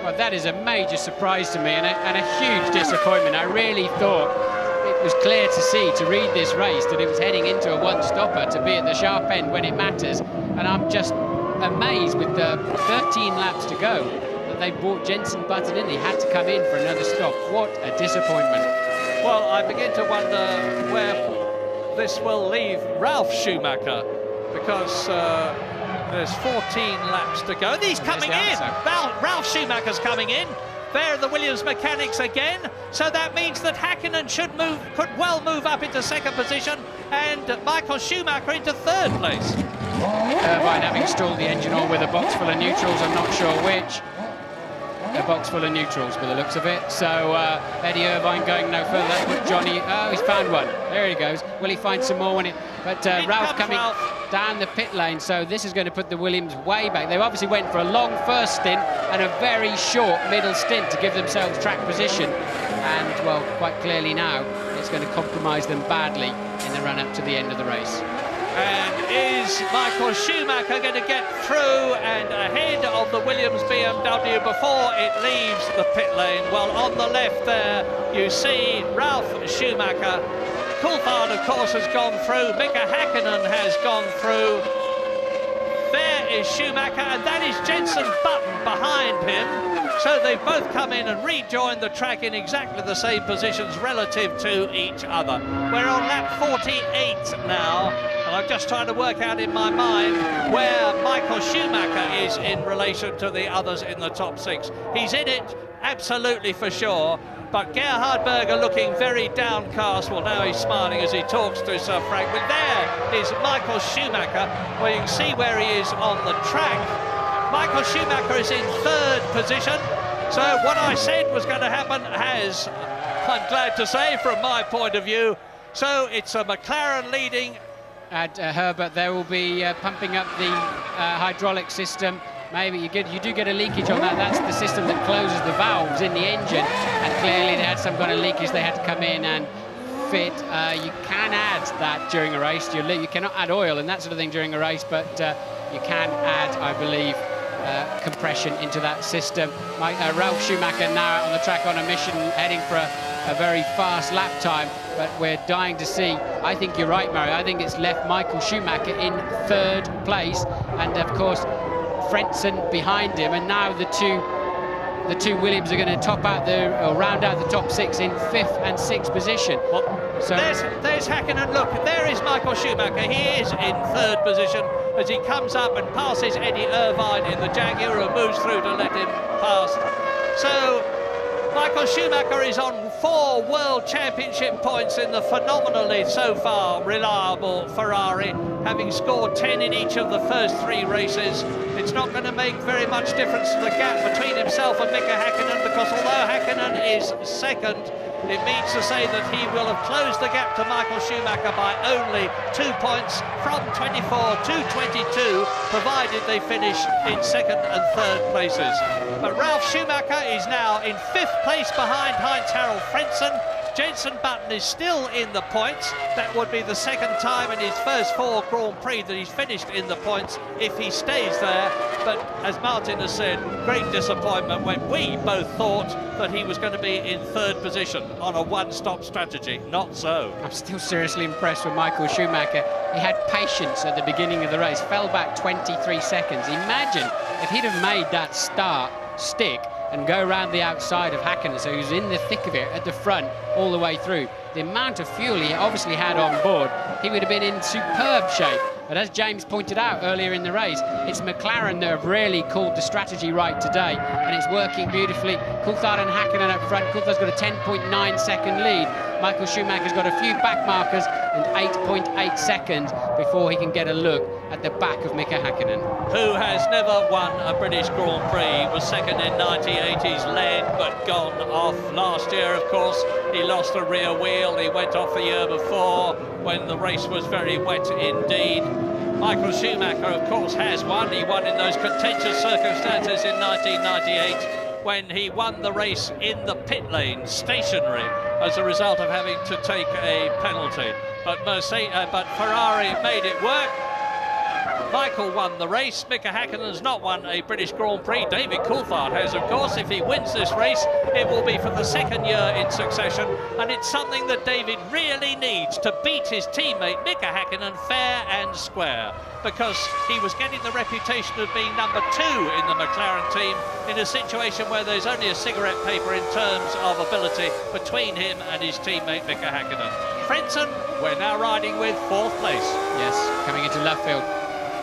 Well, that is a major surprise to me and a huge disappointment. I really thought it was clear to see, to read this race, that it was heading into a one-stopper to be at the sharp end when it matters. And I'm just amazed with the 13 laps to go that they brought Jenson Button in. He had to come in for another stop. What a disappointment. Well, I begin to wonder where this will leave Ralf Schumacher, because there's 14 laps to go. And he's coming in. Ralf Schumacher's coming in. There are the Williams mechanics again, so that means that Häkkinen could well move up into 2nd position, and Michael Schumacher into 3rd place. Irvine having stalled the engine on with a box full of neutrals, I'm not sure which. A box full of neutrals by the looks of it. So Eddie Irvine going no further. That's what Johnny, oh, he's found one. There he goes. Will he find some more when it? But Ralf coming down the pit lane, so this is going to put the Williams way back. They obviously went for a long first stint and a very short middle stint to give themselves track position, and well, quite clearly now it's going to compromise them badly in the run-up to the end of the race. And is Michael Schumacher going to get through and ahead of the Williams BMW before it leaves the pit lane? Well, on the left there, you see Ralf Schumacher. Coulthard, of course, has gone through. Mika Häkkinen has gone through. There is Schumacher, and that is Jenson Button behind him. So they've both come in and rejoined the track in exactly the same positions relative to each other. We're on lap 48 now, and I'm just trying to work out in my mind where Michael Schumacher is in relation to the others in the top 6. He's in it, absolutely for sure, but Gerhard Berger looking very downcast. Well, now he's smiling as he talks to Sir Frank. But there is Michael Schumacher, where you can see where he is on the track. Michael Schumacher is in 3rd position, so what I said was going to happen has, I'm glad to say, from my point of view. So it's a McLaren leading. At Herbert, there will be pumping up the hydraulic system. Maybe you do get a leakage on that. That's the system that closes the valves in the engine, and clearly they had some kind of leakage. They had to come in and fit. You can add that during a race. You cannot add oil and that sort of thing during a race, but you can add, I believe, compression into that system. Ralf Schumacher now out on the track on a mission, heading for a very fast lap time, but we're dying to see. I think you're right, Mario. I think it's left Michael Schumacher in 3rd place, and of course Frentzen behind him, and now the two Williams are going to top out or round out the top 6 in 5th and 6th position. Well, so there's Häkkinen. Look, there is Michael Schumacher. He is in 3rd position as he comes up and passes Eddie Irvine in the Jaguar, who moves through to let him past. So Michael Schumacher is on 4 World Championship points in the phenomenally, so far, reliable Ferrari, having scored 10 in each of the first 3 races. It's not going to make very much difference to the gap between himself and Mika Häkkinen, because although Häkkinen is 2nd, it means to say that he will have closed the gap to Michael Schumacher by only 2 points from 24 to 22, provided they finish in 2nd and 3rd places. But Ralf Schumacher is now in 5th place behind Heinz-Harald Frentzen. Jenson Button is still in the points. That would be the 2nd time in his first 4 Grand Prix that he's finished in the points if he stays there. But as Martin has said, great disappointment when we both thought that he was going to be in 3rd position on a one-stop strategy. Not so. I'm still seriously impressed with Michael Schumacher. He had patience at the beginning of the race, fell back 23 seconds. Imagine if he'd have made that start stick and go around the outside of Häkkinen, so he was in the thick of it at the front all the way through. The amount of fuel he obviously had on board, he would have been in superb shape. But as James pointed out earlier in the race, it's McLaren that have really called the strategy right today, and it's working beautifully. Coulthard and Häkkinen up front. Coulthard's got a 10.9 second lead. Michael Schumacher's got a few back markers and 8.8 seconds before he can get a look at the back of Mika Häkkinen, who has never won a British Grand Prix, was 2nd in 98. He's led but gone off last year. Of course, he lost a rear wheel. He went off the year before when the race was very wet indeed. Michael Schumacher, of course, has won. He won in those contentious circumstances in 1998 when he won the race in the pit lane, stationary, as a result of having to take a penalty. But Ferrari made it work. Michael won the race. Mika Häkkinen has not won a British Grand Prix. David Coulthard has, of course. If he wins this race, it will be for the 2nd year in succession, and it's something that David really needs to beat his teammate Mika Häkkinen fair and square, because he was getting the reputation of being number 2 in the McLaren team in a situation where there's only a cigarette paper in terms of ability between him and his teammate Mika Häkkinen. Frentzen, we're now riding with 4th place. Yes, coming into left field.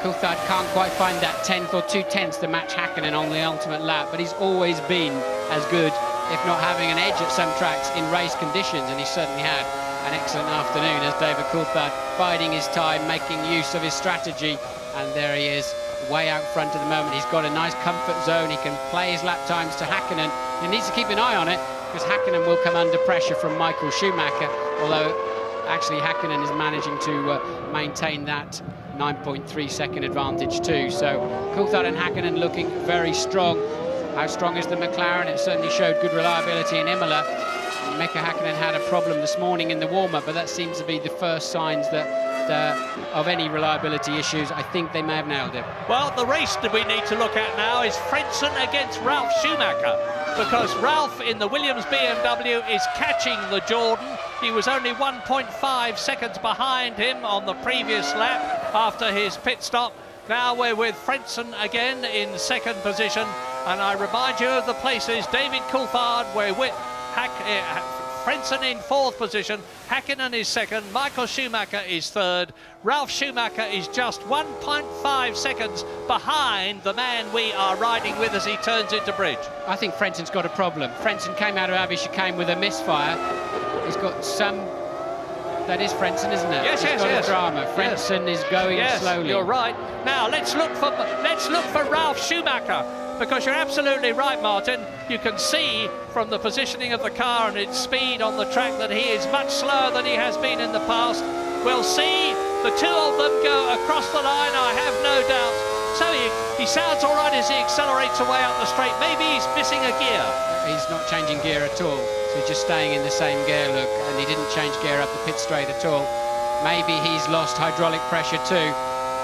Coulthard can't quite find that 10th or 2/10 to match Häkkinen on the ultimate lap, but he's always been as good, if not having an edge at some tracks in race conditions, and he certainly had an excellent afternoon as David Coulthard biding his time, making use of his strategy, and there he is, way out front at the moment. He's got a nice comfort zone. He can play his lap times to Häkkinen. He needs to keep an eye on it, because Häkkinen will come under pressure from Michael Schumacher, although actually Hakkinen is managing to maintain that 9.3 second advantage too. So Coulthard and Hakkinen looking very strong. How strong is the McLaren? It certainly showed good reliability in Imola. Mika Hakkinen had a problem this morning in the warm-up, but that seems to be the first signs that of any reliability issues. I think they may have nailed it. Well, the race that we need to look at now is Frentzen against Ralf Schumacher, because Ralf in the Williams BMW is catching the Jordan. He was only 1.5 seconds behind him on the previous lap after his pit stop. Now we're with Frentzen again in second position, and I remind you of the places. David Coulthard, we're with Frentzen in fourth position, Hakkinen is second, Michael Schumacher is third. Ralf Schumacher is just 1.5 seconds behind the man we are riding with as he turns into bridge. I think Frentzen's got a problem. Frentzen came out of Abbey chicane with a misfire. He's got some... That is Frentzen, isn't it? Yes, He's got a drama. Frentzen is going slowly. You're right. Now let's look for Ralf Schumacher, because you're absolutely right, Martin. You can see from the positioning of the car and its speed on the track that he is much slower than he has been in the past. We'll see the two of them go across the line, I have no doubt. So he sounds all right as he accelerates away up the straight. Maybe he's missing a gear. He's not changing gear at all. So he's just staying in the same gear, look, and he didn't change gear up the pit straight at all. Maybe he's lost hydraulic pressure too.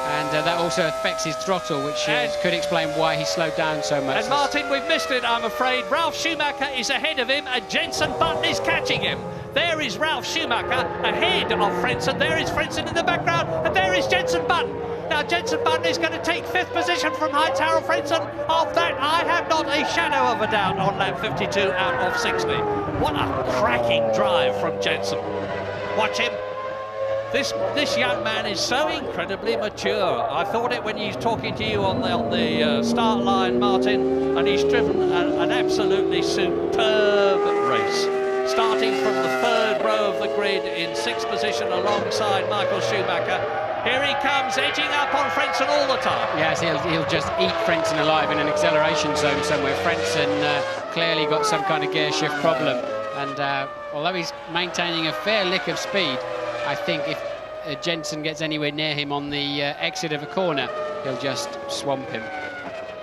And that also affects his throttle, which could explain why he slowed down so much. And Martin, we've missed it, I'm afraid. Ralf Schumacher is ahead of him, and Jenson Button is catching him. There is Ralf Schumacher ahead of Frentzen. There is Frentzen in the background, and there is Jenson Button. Now, Jenson Button is going to take fifth position from Heinz-Harald Frentzen. Of that, I have not a shadow of a doubt on lap 52 out of 60. What a cracking drive from Jenson. Watch him. This young man is so incredibly mature. I thought it when he's talking to you on the start line, Martin, and he's driven an absolutely superb race. Starting from the third row of the grid in sixth position alongside Michael Schumacher. Here he comes, edging up on Frentzen all the time. Yes, he'll just eat Frentzen alive in an acceleration zone somewhere. Frentzen clearly got some kind of gear shift problem. And although he's maintaining a fair lick of speed, I think if Jenson gets anywhere near him on the exit of a corner, he'll just swamp him.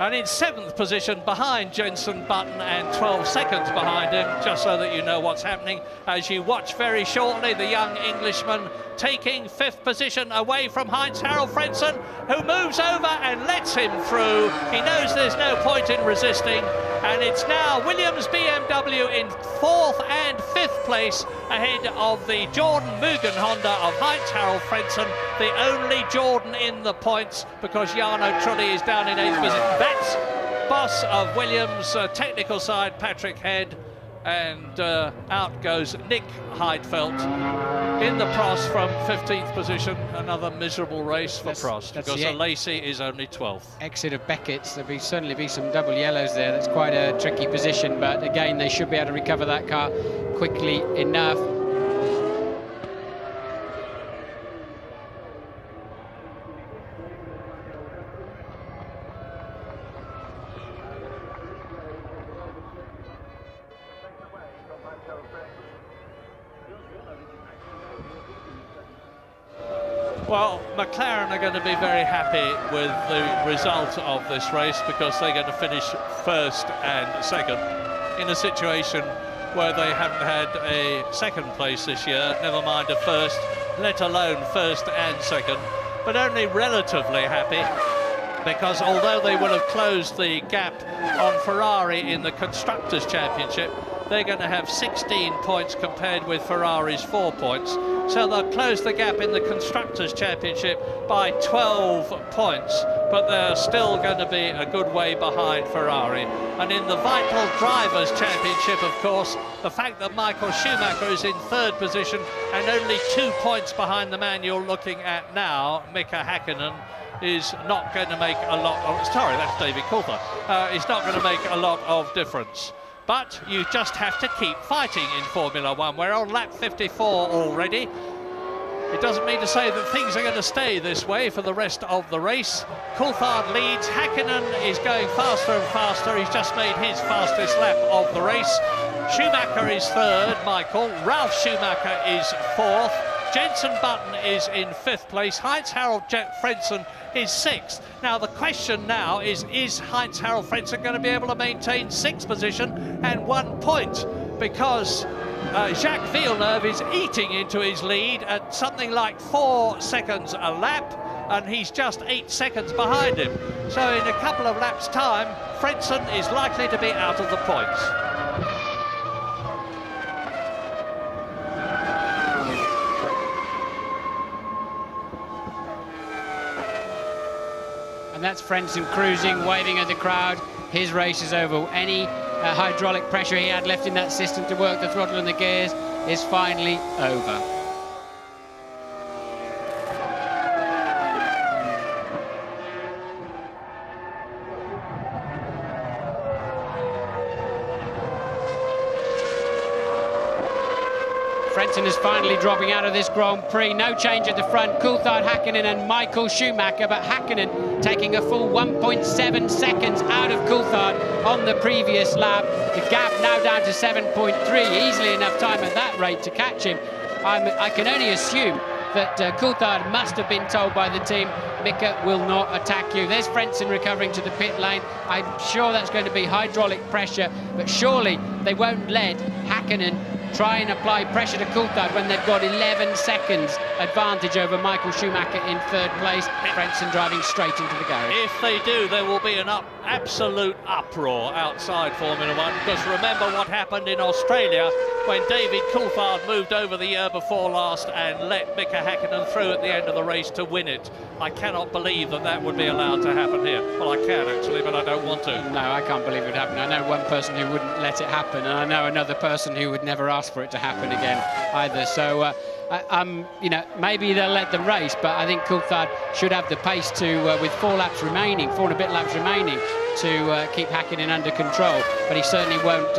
And in seventh position behind Jenson Button and 12 seconds behind him, just so that you know what's happening, as you watch very shortly, the young Englishman taking fifth position away from Heinz-Harald Frentzen, who moves over and lets him through. He knows there's no point in resisting, and it's now Williams BMW in fourth and fifth place ahead of the Jordan Mugen Honda of Heinz-Harald Frentzen, the only Jordan in the points, because Jarno Trulli is down in eighth position. That's boss of Williams' technical side, Patrick Head, and out goes Nick Heidfeld in the Prost from 15th position. Another miserable race for Prost, because Lacey is only 12th. Exit of Beckett's, there'll certainly be some double yellows there. That's quite a tricky position, but again, they should be able to recover that car quickly enough. Well, McLaren are going to be very happy with the result of this race, because they're going to finish first and second in a situation where they haven't had a second place this year, never mind a first, let alone first and second, but only relatively happy, because although they will have closed the gap on Ferrari in the Constructors' Championship, they're going to have 16 points compared with Ferrari's 4 points. So they'll close the gap in the Constructors' Championship by 12 points, but they're still going to be a good way behind Ferrari. And in the Vital Drivers' Championship, of course, the fact that Michael Schumacher is in third position and only 2 points behind the man you're looking at now, Mika Hakkinen, is not going to make a lot of... Sorry, that's David Coulthard. Is not going to make a lot of difference. But you just have to keep fighting in Formula One. We're on lap 54 already. It doesn't mean to say that things are going to stay this way for the rest of the race. Coulthard leads. Hakkinen is going faster and faster. He's just made his fastest lap of the race. Schumacher is third, Michael. Ralf Schumacher is fourth. Jenson Button is in 5th place. Heinz-Harald Frentzen is 6th. Now the question now is Heinz-Harald Frentzen going to be able to maintain 6th position and 1 point? Because Jacques Villeneuve is eating into his lead at something like 4 seconds a lap, and he's just 8 seconds behind him. So in a couple of laps' time, Frentzen is likely to be out of the points. And that's Frentzen cruising, waving at the crowd. His race is over. Any hydraulic pressure he had left in that system to work the throttle and the gears is finally over. Frentzen is finally dropping out of this Grand Prix. No change at the front. Coulthard, Hakkinen and Michael Schumacher, but Hakkinen taking a full 1.7 seconds out of Coulthard on the previous lap. The gap now down to 7.3, easily enough time at that rate to catch him. I can only assume that Coulthard must have been told by the team, Mika will not attack you. There's Frentzen recovering to the pit lane. I'm sure that's going to be hydraulic pressure, but surely they won't let Hakkinen try and apply pressure to Coulthard when they've got 11 seconds advantage over Michael Schumacher in 3rd place. Frentzen driving straight into the garage. If they do, there will be an absolute uproar outside Formula 1, because remember what happened in Australia when David Coulthard moved over the year before last and let Mika Hakkinen through at the end of the race to win it. I cannot believe that that would be allowed to happen here. Well, I can actually, but I don't want to. No, I can't believe it would happen. I know one person who wouldn't let it happen, and I know another person who would never ask for it to happen again either. So, you know, maybe they'll let them race, but I think Coulthard should have the pace to, with 4 laps remaining, 4 and a bit laps remaining, to keep Hakkinen under control. But he certainly won't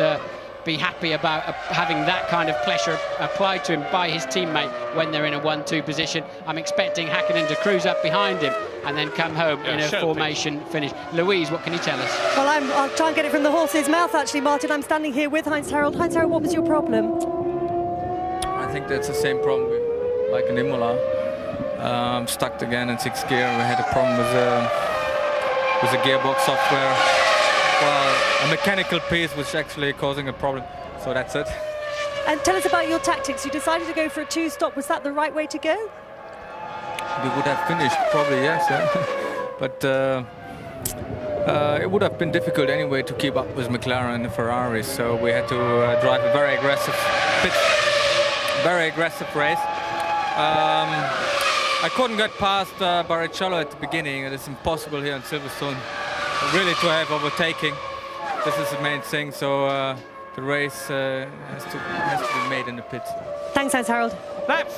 be happy about having that kind of pressure applied to him by his teammate when they're in a 1-2 position. I'm expecting Hakkinen to cruise up behind him and then come home in a formation finish. Louise, what can you tell us? Well, I'll try and get it from the horse's mouth, actually, Martin. I'm standing here with Heinz-Harald. Heinz-Harald, what was your problem? I think that's the same problem like in Imola. I'm stuck again in 6th gear. We had a problem with the gearbox software. Well, a mechanical piece was actually causing a problem, so that's it. And tell us about your tactics. You decided to go for a 2-stop. Was that the right way to go? We would have finished, probably, yes. Yeah. But it would have been difficult anyway to keep up with McLaren and Ferrari, so we had to drive a very aggressive race. I couldn't get past Barrichello at the beginning. It is impossible here in Silverstone really to have overtaking. This is the main thing, so the race has to be made in the pits. Thanks, Heinz-Harald. Lap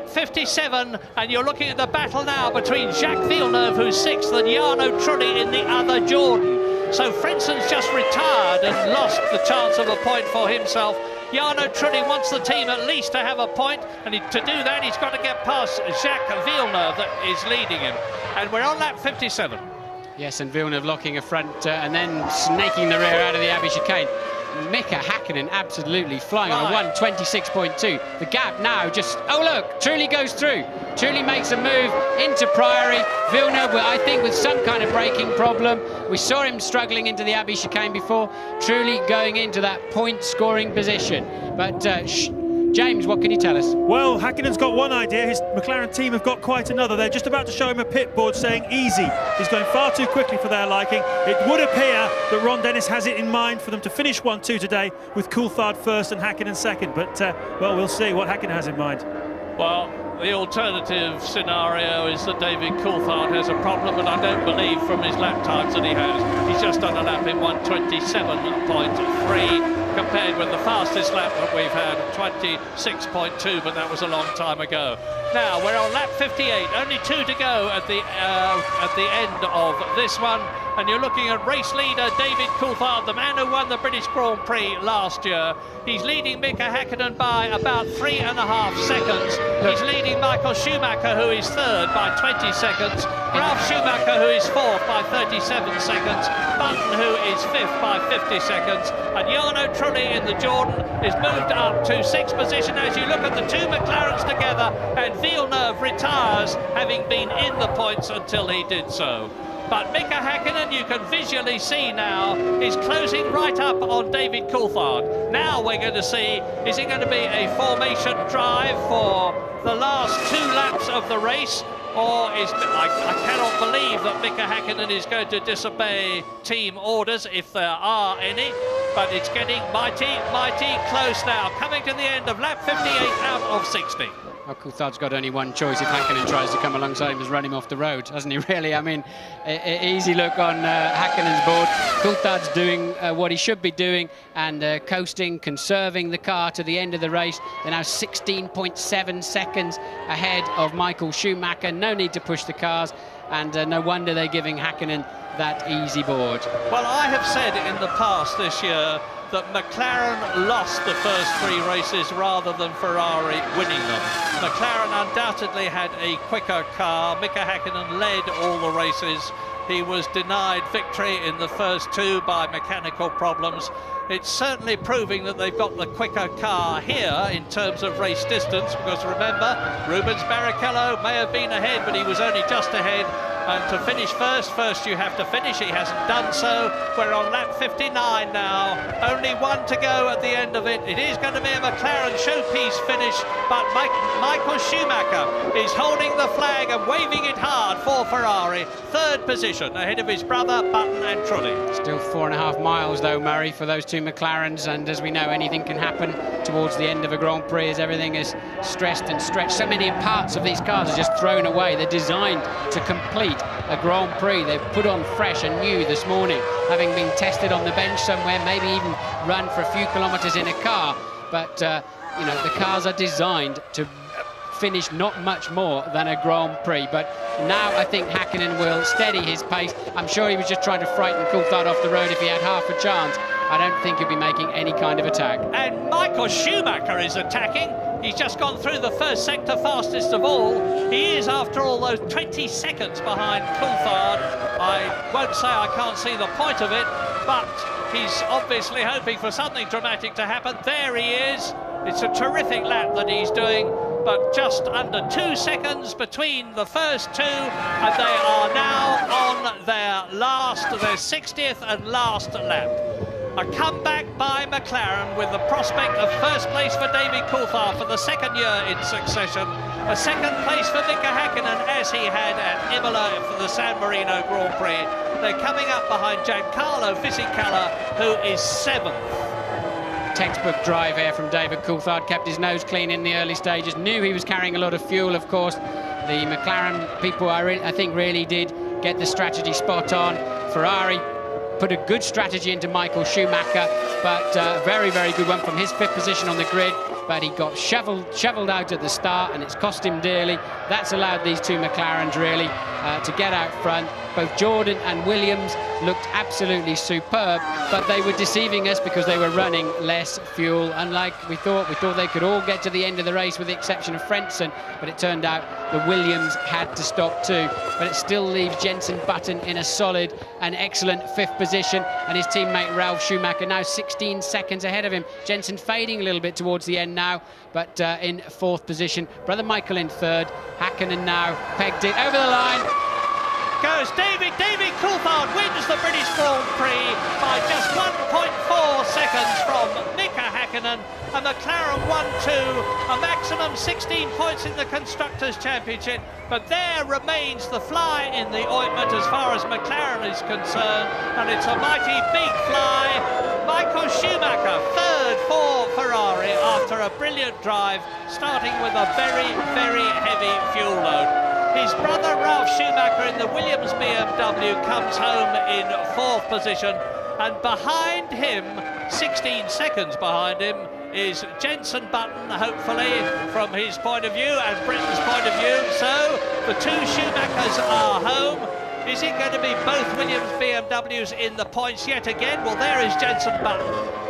57, and you're looking at the battle now between Jacques Villeneuve, who's 6th, and Jarno Trulli in the other Jordan. So Frentzen's just retired and lost the chance of a point for himself. Jarno Trulli wants the team at least to have a point, and to do that he's got to get past Jacques Villeneuve that is leading him. And we're on lap 57. Yes, and Villeneuve locking a front and then snaking the rear out of the Abbey chicane. Mika Hakkinen absolutely flying on a 1:26.2. The gap now just, oh look, Trulli goes through. Trulli makes a move into Priory. Villeneuve, I think, with some kind of braking problem. We saw him struggling into the Abbey chicane before. Trulli going into that point scoring position. But James, what can you tell us? Well, Hakkinen's got one idea. His McLaren team have got quite another. They're just about to show him a pit board saying easy. He's going far too quickly for their liking. It would appear that Ron Dennis has it in mind for them to finish 1-2 today, with Coulthard first and Hakkinen second. But, well, we'll see what Hakkinen has in mind. Well, the alternative scenario is that David Coulthard has a problem, but I don't believe from his lap times that he has. He's just done a lap in 1:27.3 compared with the fastest lap that we've had, 26.2, but that was a long time ago. Now we're on lap 58, only 2 to go at the end of this one, and you're looking at race leader David Coulthard, the man who won the British Grand Prix last year. He's leading Mika Häkkinen by about 3.5 seconds. He's leading Michael Schumacher, who is third, by 20 seconds. Ralf Schumacher, who is fourth, by 37 seconds. Button, who is fifth, by 50 seconds. And Jarno Trulli in the Jordan is moved up to sixth position as you look at the two McLarens together, and Villeneuve retires, having been in the points until he did so. But Mika Häkkinen, you can visually see now, is closing right up on David Coulthard. Now we're going to see, is it going to be a formation drive for the last 2 laps of the race? Or is, I cannot believe that Mika Häkkinen is going to disobey team orders, if there are any. But it's getting mighty, mighty close now, coming to the end of lap 58 out of 60. Well, Coulthard's got only one choice if Häkkinen tries to come alongside him, is run him off the road, hasn't he, really? I mean, easy look on Häkkinen's board. Coulthard's doing what he should be doing and coasting, conserving the car to the end of the race. They're now 16.7 seconds ahead of Michael Schumacher. No need to push the cars, and no wonder they're giving Häkkinen that easy board. Well, I have said in the past this year that McLaren lost the first 3 races rather than Ferrari winning them. McLaren undoubtedly had a quicker car. Mika Häkkinen led all the races. He was denied victory in the first 2 by mechanical problems. It's certainly proving that they've got the quicker car here in terms of race distance, because remember, Rubens Barrichello may have been ahead, but he was only just ahead. And to finish first you have to finish. He hasn't done so. We're on lap 59 now. Only 1 to go at the end of it. It is going to be a McLaren showpiece finish, but Michael Schumacher is holding the flag and waving it hard for Ferrari. 3rd position, ahead of his brother Button and Trulli. Still 4.5 miles, though, Murray, for those 2 McLarens, and as we know, anything can happen towards the end of a Grand Prix as everything is stressed and stretched. So many parts of these cars are just thrown away. They're designed to complete a Grand Prix. They've put on fresh and new this morning, having been tested on the bench somewhere, maybe even run for a few kilometres in a car. But, you know, the cars are designed to finish not much more than a Grand Prix. But now I think Häkkinen will steady his pace. I'm sure he was just trying to frighten Coulthard off the road if he had half a chance. I don't think he'll be making any kind of attack. And Michael Schumacher is attacking. He's just gone through the first sector fastest of all. He is, after all, those 20 seconds behind Coulthard. I won't say I can't see the point of it, but he's obviously hoping for something dramatic to happen. There he is. It's a terrific lap that he's doing, but just under 2 seconds between the first 2, and they are now on their 60th and last lap. A comeback by McLaren with the prospect of first place for David Coulthard for the 2nd year in succession. A 2nd place for Mika Häkkinen, as he had at Imola for the San Marino Grand Prix. They're coming up behind Giancarlo Fisichella, who is 7th. Textbook drive here from David Coulthard. Kept his nose clean in the early stages. Knew he was carrying a lot of fuel, of course. The McLaren people, I think, really did get the strategy spot on. Ferrari put a good strategy into Michael Schumacher, but a very, very good one from his 5th position on the grid. But he got shoveled out at the start, and it's cost him dearly. That's allowed these 2 McLarens really to get out front. Both Jordan and Williams looked absolutely superb, but they were deceiving us because they were running less fuel. Unlike we thought they could all get to the end of the race with the exception of Frentzen, but it turned out the Williams had to stop too. But it still leaves Jenson Button in a solid and excellent 5th position, and his teammate Ralf Schumacher now 16 seconds ahead of him. Jenson fading a little bit towards the end now, but in 4th position. Brother Michael in 3rd. Häkkinen now pegged it over the line. Goes David Coulthard wins the British Grand Prix by just 1.4 seconds from Mika Häkkinen. A McLaren 1-2, a maximum 16 points in the Constructors' Championship. But there remains the fly in the ointment as far as McLaren is concerned, and it's a mighty big fly. Michael Schumacher, 3rd for Ferrari after a brilliant drive, starting with a very, very heavy fuel load. His brother Ralf Schumacher in the Williams BMW comes home in 4th position, and behind him, 16 seconds behind him, is Jenson Button, hopefully, from his point of view and Brittain's point of view. So the 2 Schumachers are home. Is it going to be both Williams BMWs in the points yet again? Well, there is Jenson Button,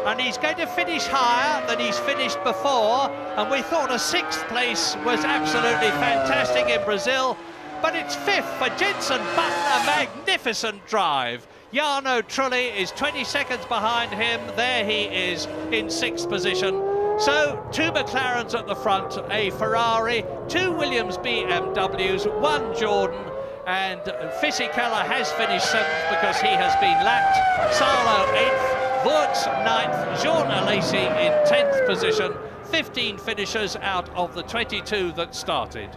and he's going to finish higher than he's finished before, and we thought a 6th place was absolutely fantastic in Brazil, but it's 5th for Jenson Button, a magnificent drive. Jarno Trulli is 20 seconds behind him. There he is in 6th position. So 2 McLarens at the front, a Ferrari, 2 Williams BMWs, 1 Jordan, and Fisichella has finished 7th because he has been lapped. Salo 8th, Wurz 9th, Jean Alesi in 10th position. 15 finishers out of the 22 that started.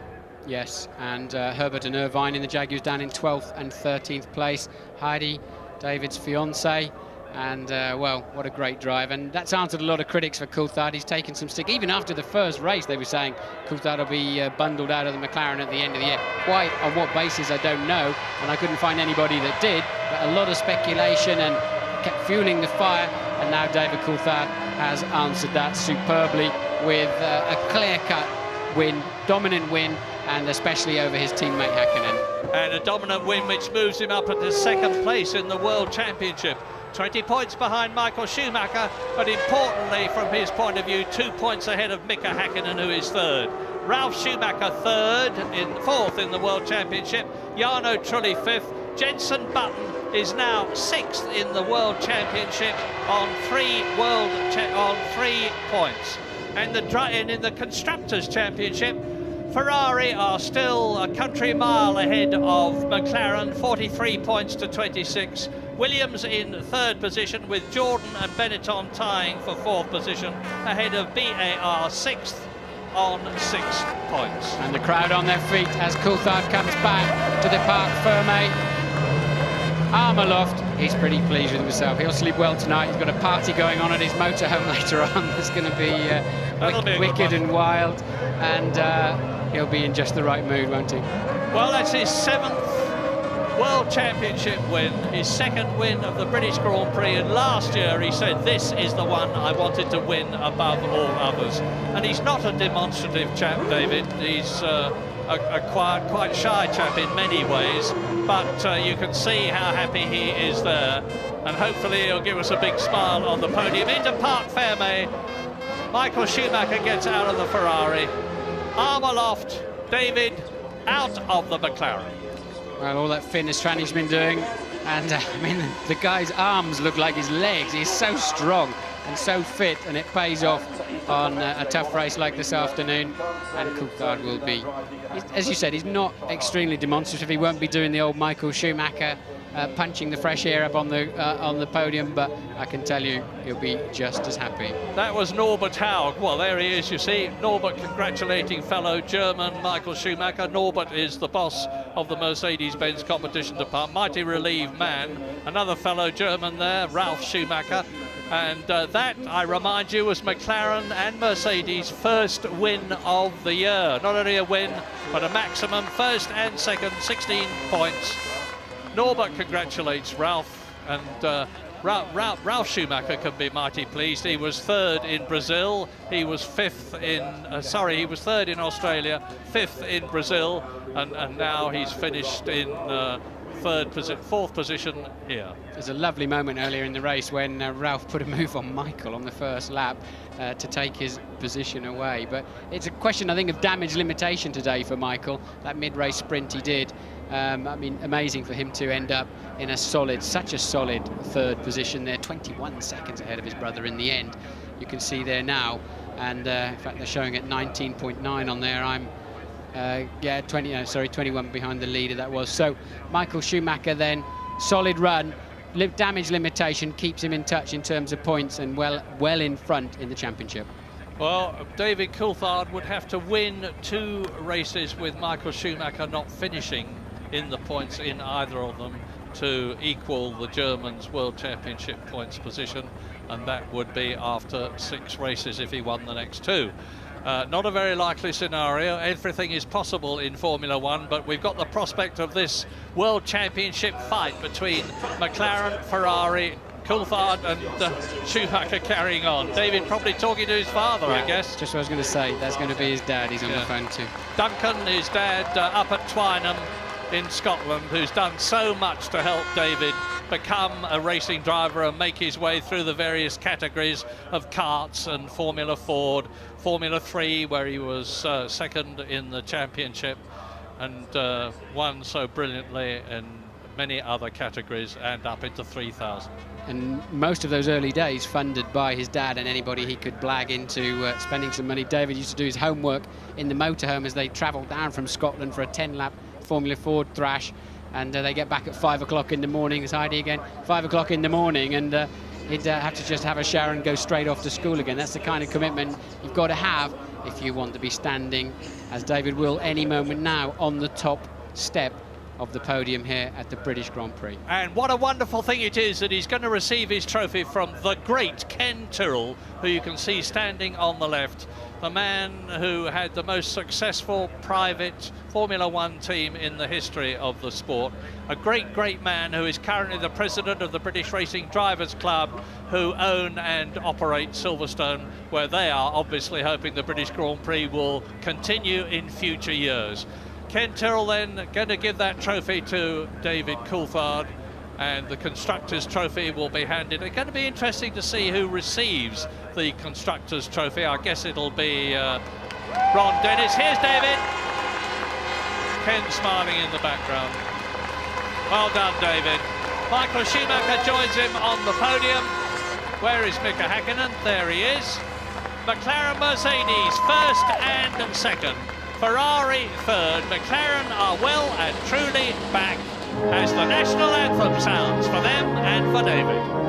Yes, and Herbert and Irvine in the Jaguars down in 12th and 13th place. Heidi, David's fiancée, and well, what a great drive. And that's answered a lot of critics for Coulthard. He's taken some stick. Even after the first race, they were saying Coulthard will be bundled out of the McLaren at the end of the year. Quite on what basis, I don't know, and I couldn't find anybody that did. But a lot of speculation and kept fueling the fire, and now David Coulthard has answered that superbly with a clear-cut win, dominant win, and especially over his teammate Häkkinen. And a dominant win which moves him up into 2nd place in the World Championship. 20 points behind Michael Schumacher, but importantly from his point of view, 2 points ahead of Mika Häkkinen, who is 3rd. Ralf Schumacher 4th in the World Championship. Jarno Trulli 5th. Jenson Button is now 6th in the World Championship on 3 points. And in the Constructors' Championship, Ferrari are still a country mile ahead of McLaren, 43 points to 26. Williams in 3rd position, with Jordan and Benetton tying for 4th position, ahead of BAR 6th on 6 points. And the crowd on their feet as Coulthard comes back to the Parc Fermé. Arm aloft, he's pretty pleased with himself. He'll sleep well tonight. He's got a party going on at his motorhome later on. There's going to be wicked and wild, and he'll be in just the right mood, won't he? Well, that's his 7th World Championship win, his 2nd win of the British Grand Prix, and last year he said this is the one I wanted to win above all others. And he's not a demonstrative chap, David. He's a quite shy chap in many ways, but you can see how happy he is there, and hopefully he'll give us a big smile on the podium. Into Parc Fermé, Michael Schumacher gets out of the Ferrari, arm aloft, David out of the McLaren. Well, all that fitness training he's been doing, and I mean, the guy's arms look like his legs. He's so strong and so fit, and it pays off on a tough race like this afternoon. And Coulthard will be, as you said, he's not extremely demonstrative. He won't be doing the old Michael Schumacher punching the fresh air up on the podium, but I can tell you he'll be just as happy. That was Norbert Haug. Well, there he is, you see. Norbert congratulating fellow German Michael Schumacher. Norbert is the boss of the Mercedes-Benz competition department. Mighty relieved man. Another fellow German there, Ralf Schumacher. And that, I remind you, was McLaren and Mercedes' first win of the year. Not only a win, but a maximum 1st and 2nd, 16 points. Norbert congratulates Ralf, and Ralf Schumacher can be mighty pleased. He was 3rd in Brazil. He was 5th in, he was 3rd in Australia, 5th in Brazil, and now he's finished in 4th position here. There's a lovely moment earlier in the race when Ralf put a move on Michael on the first lap to take his position away. But it's a question, I think, of damage limitation today for Michael. That mid-race sprint he did. I mean, amazing for him to end up in such a solid 3rd position there, 21 seconds ahead of his brother in the end. You can see there now, and in fact they're showing at 19.9 on there. I'm 21 behind the leader that was. So Michael Schumacher then, solid run, damage limitation keeps him in touch in terms of points, and well in front in the championship. Well, David Coulthard would have to win 2 races with Michael Schumacher not finishing in the points in either of them to equal the German's World Championship points position, and that would be after 6 races if he won the next 2. Not a very likely scenario. Everything is possible in Formula One, but we've got the prospect of this World Championship fight between McLaren, Ferrari, Coulthard and Schumacher carrying on. David probably talking to his father, I guess. Just what I was going to say. That's going to be his dad. He's on the phone too. Duncan, his dad, up at Twynham. in Scotland, who's done so much to help David become a racing driver and make his way through the various categories of karts and Formula Ford, Formula 3, where he was second in the championship, and won so brilliantly in many other categories and up into 3,000. And most of those early days funded by his dad and anybody he could blag into spending some money. David used to do his homework in the motorhome as they travelled down from Scotland for a 10-lap Formula Ford thrash, and they get back at 5 o'clock in the morning. It's Heidi again, 5 o'clock in the morning, and he'd have to just have a shower and go straight off to school again. That's the kind of commitment you've got to have if you want to be standing, as David will any moment now, on the top step of the podium here at the British Grand Prix. And what a wonderful thing it is that he's going to receive his trophy from the great Ken Tyrrell, who you can see standing on the left, the man who had the most successful private Formula One team in the history of the sport. A great, great man who is currently the president of the British Racing Drivers Club, who own and operate Silverstone, where they are obviously hoping the British Grand Prix will continue in future years. Ken Tyrrell then going to give that trophy to David Coulthard, and the Constructors' Trophy will be handed. It's going to be interesting to see who receives the Constructors' Trophy. I guess it'll be Ron Dennis. Here's David. Ken smiling in the background. Well done, David. Michael Schumacher joins him on the podium. Where is Mika Häkkinen? There he is. McLaren Mercedes first and second. Ferrari third. McLaren are well and truly back as the national anthem sounds for them and for David.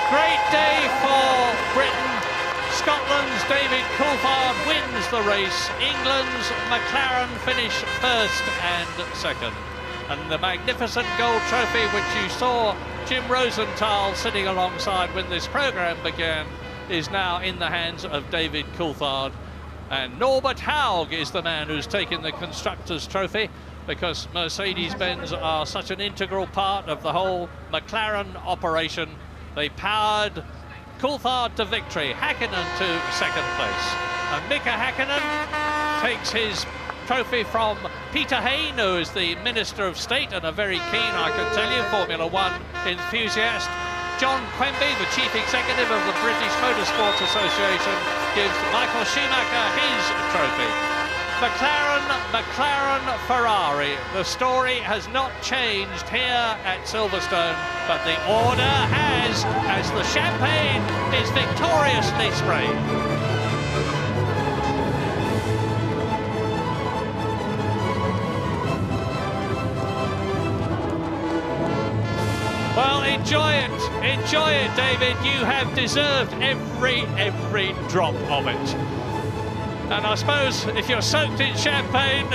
Great day for Britain. Scotland's David Coulthard wins the race. England's McLaren finish first and second. And the magnificent gold trophy, which you saw Jim Rosenthal sitting alongside when this programme began, is now in the hands of David Coulthard. And Norbert Haug is the man who's taken the Constructors' Trophy, because Mercedes-Benz are such an integral part of the whole McLaren operation. They powered Coulthard to victory, Häkkinen to second place. And Mika Häkkinen takes his trophy from Peter Hain, who is the Minister of State and a very keen, I can tell you, Formula One enthusiast. John Quemby, the Chief Executive of the British Motorsports Association, gives Michael Schumacher his trophy. McLaren, Ferrari. The story has not changed here at Silverstone, but the order has, as the champagne is victoriously sprayed. Well, enjoy it, David. You have deserved every drop of it. And I suppose if you're soaked in champagne,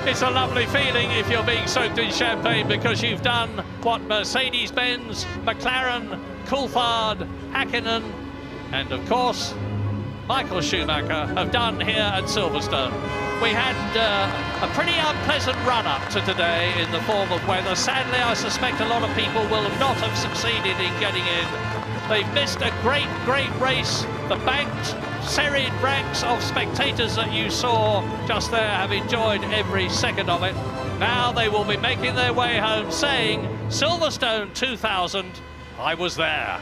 it's a lovely feeling if you're being soaked in champagne, because you've done what Mercedes-Benz, McLaren, Coulthard, Häkkinen, and of course, Michael Schumacher have done here at Silverstone. We had a pretty unpleasant run-up to today in the form of weather. Sadly, I suspect a lot of people will not have succeeded in getting in. They've missed a great race. The banked, serried ranks of spectators that you saw just there have enjoyed every second of it. Now they will be making their way home saying, Silverstone 2000, I was there.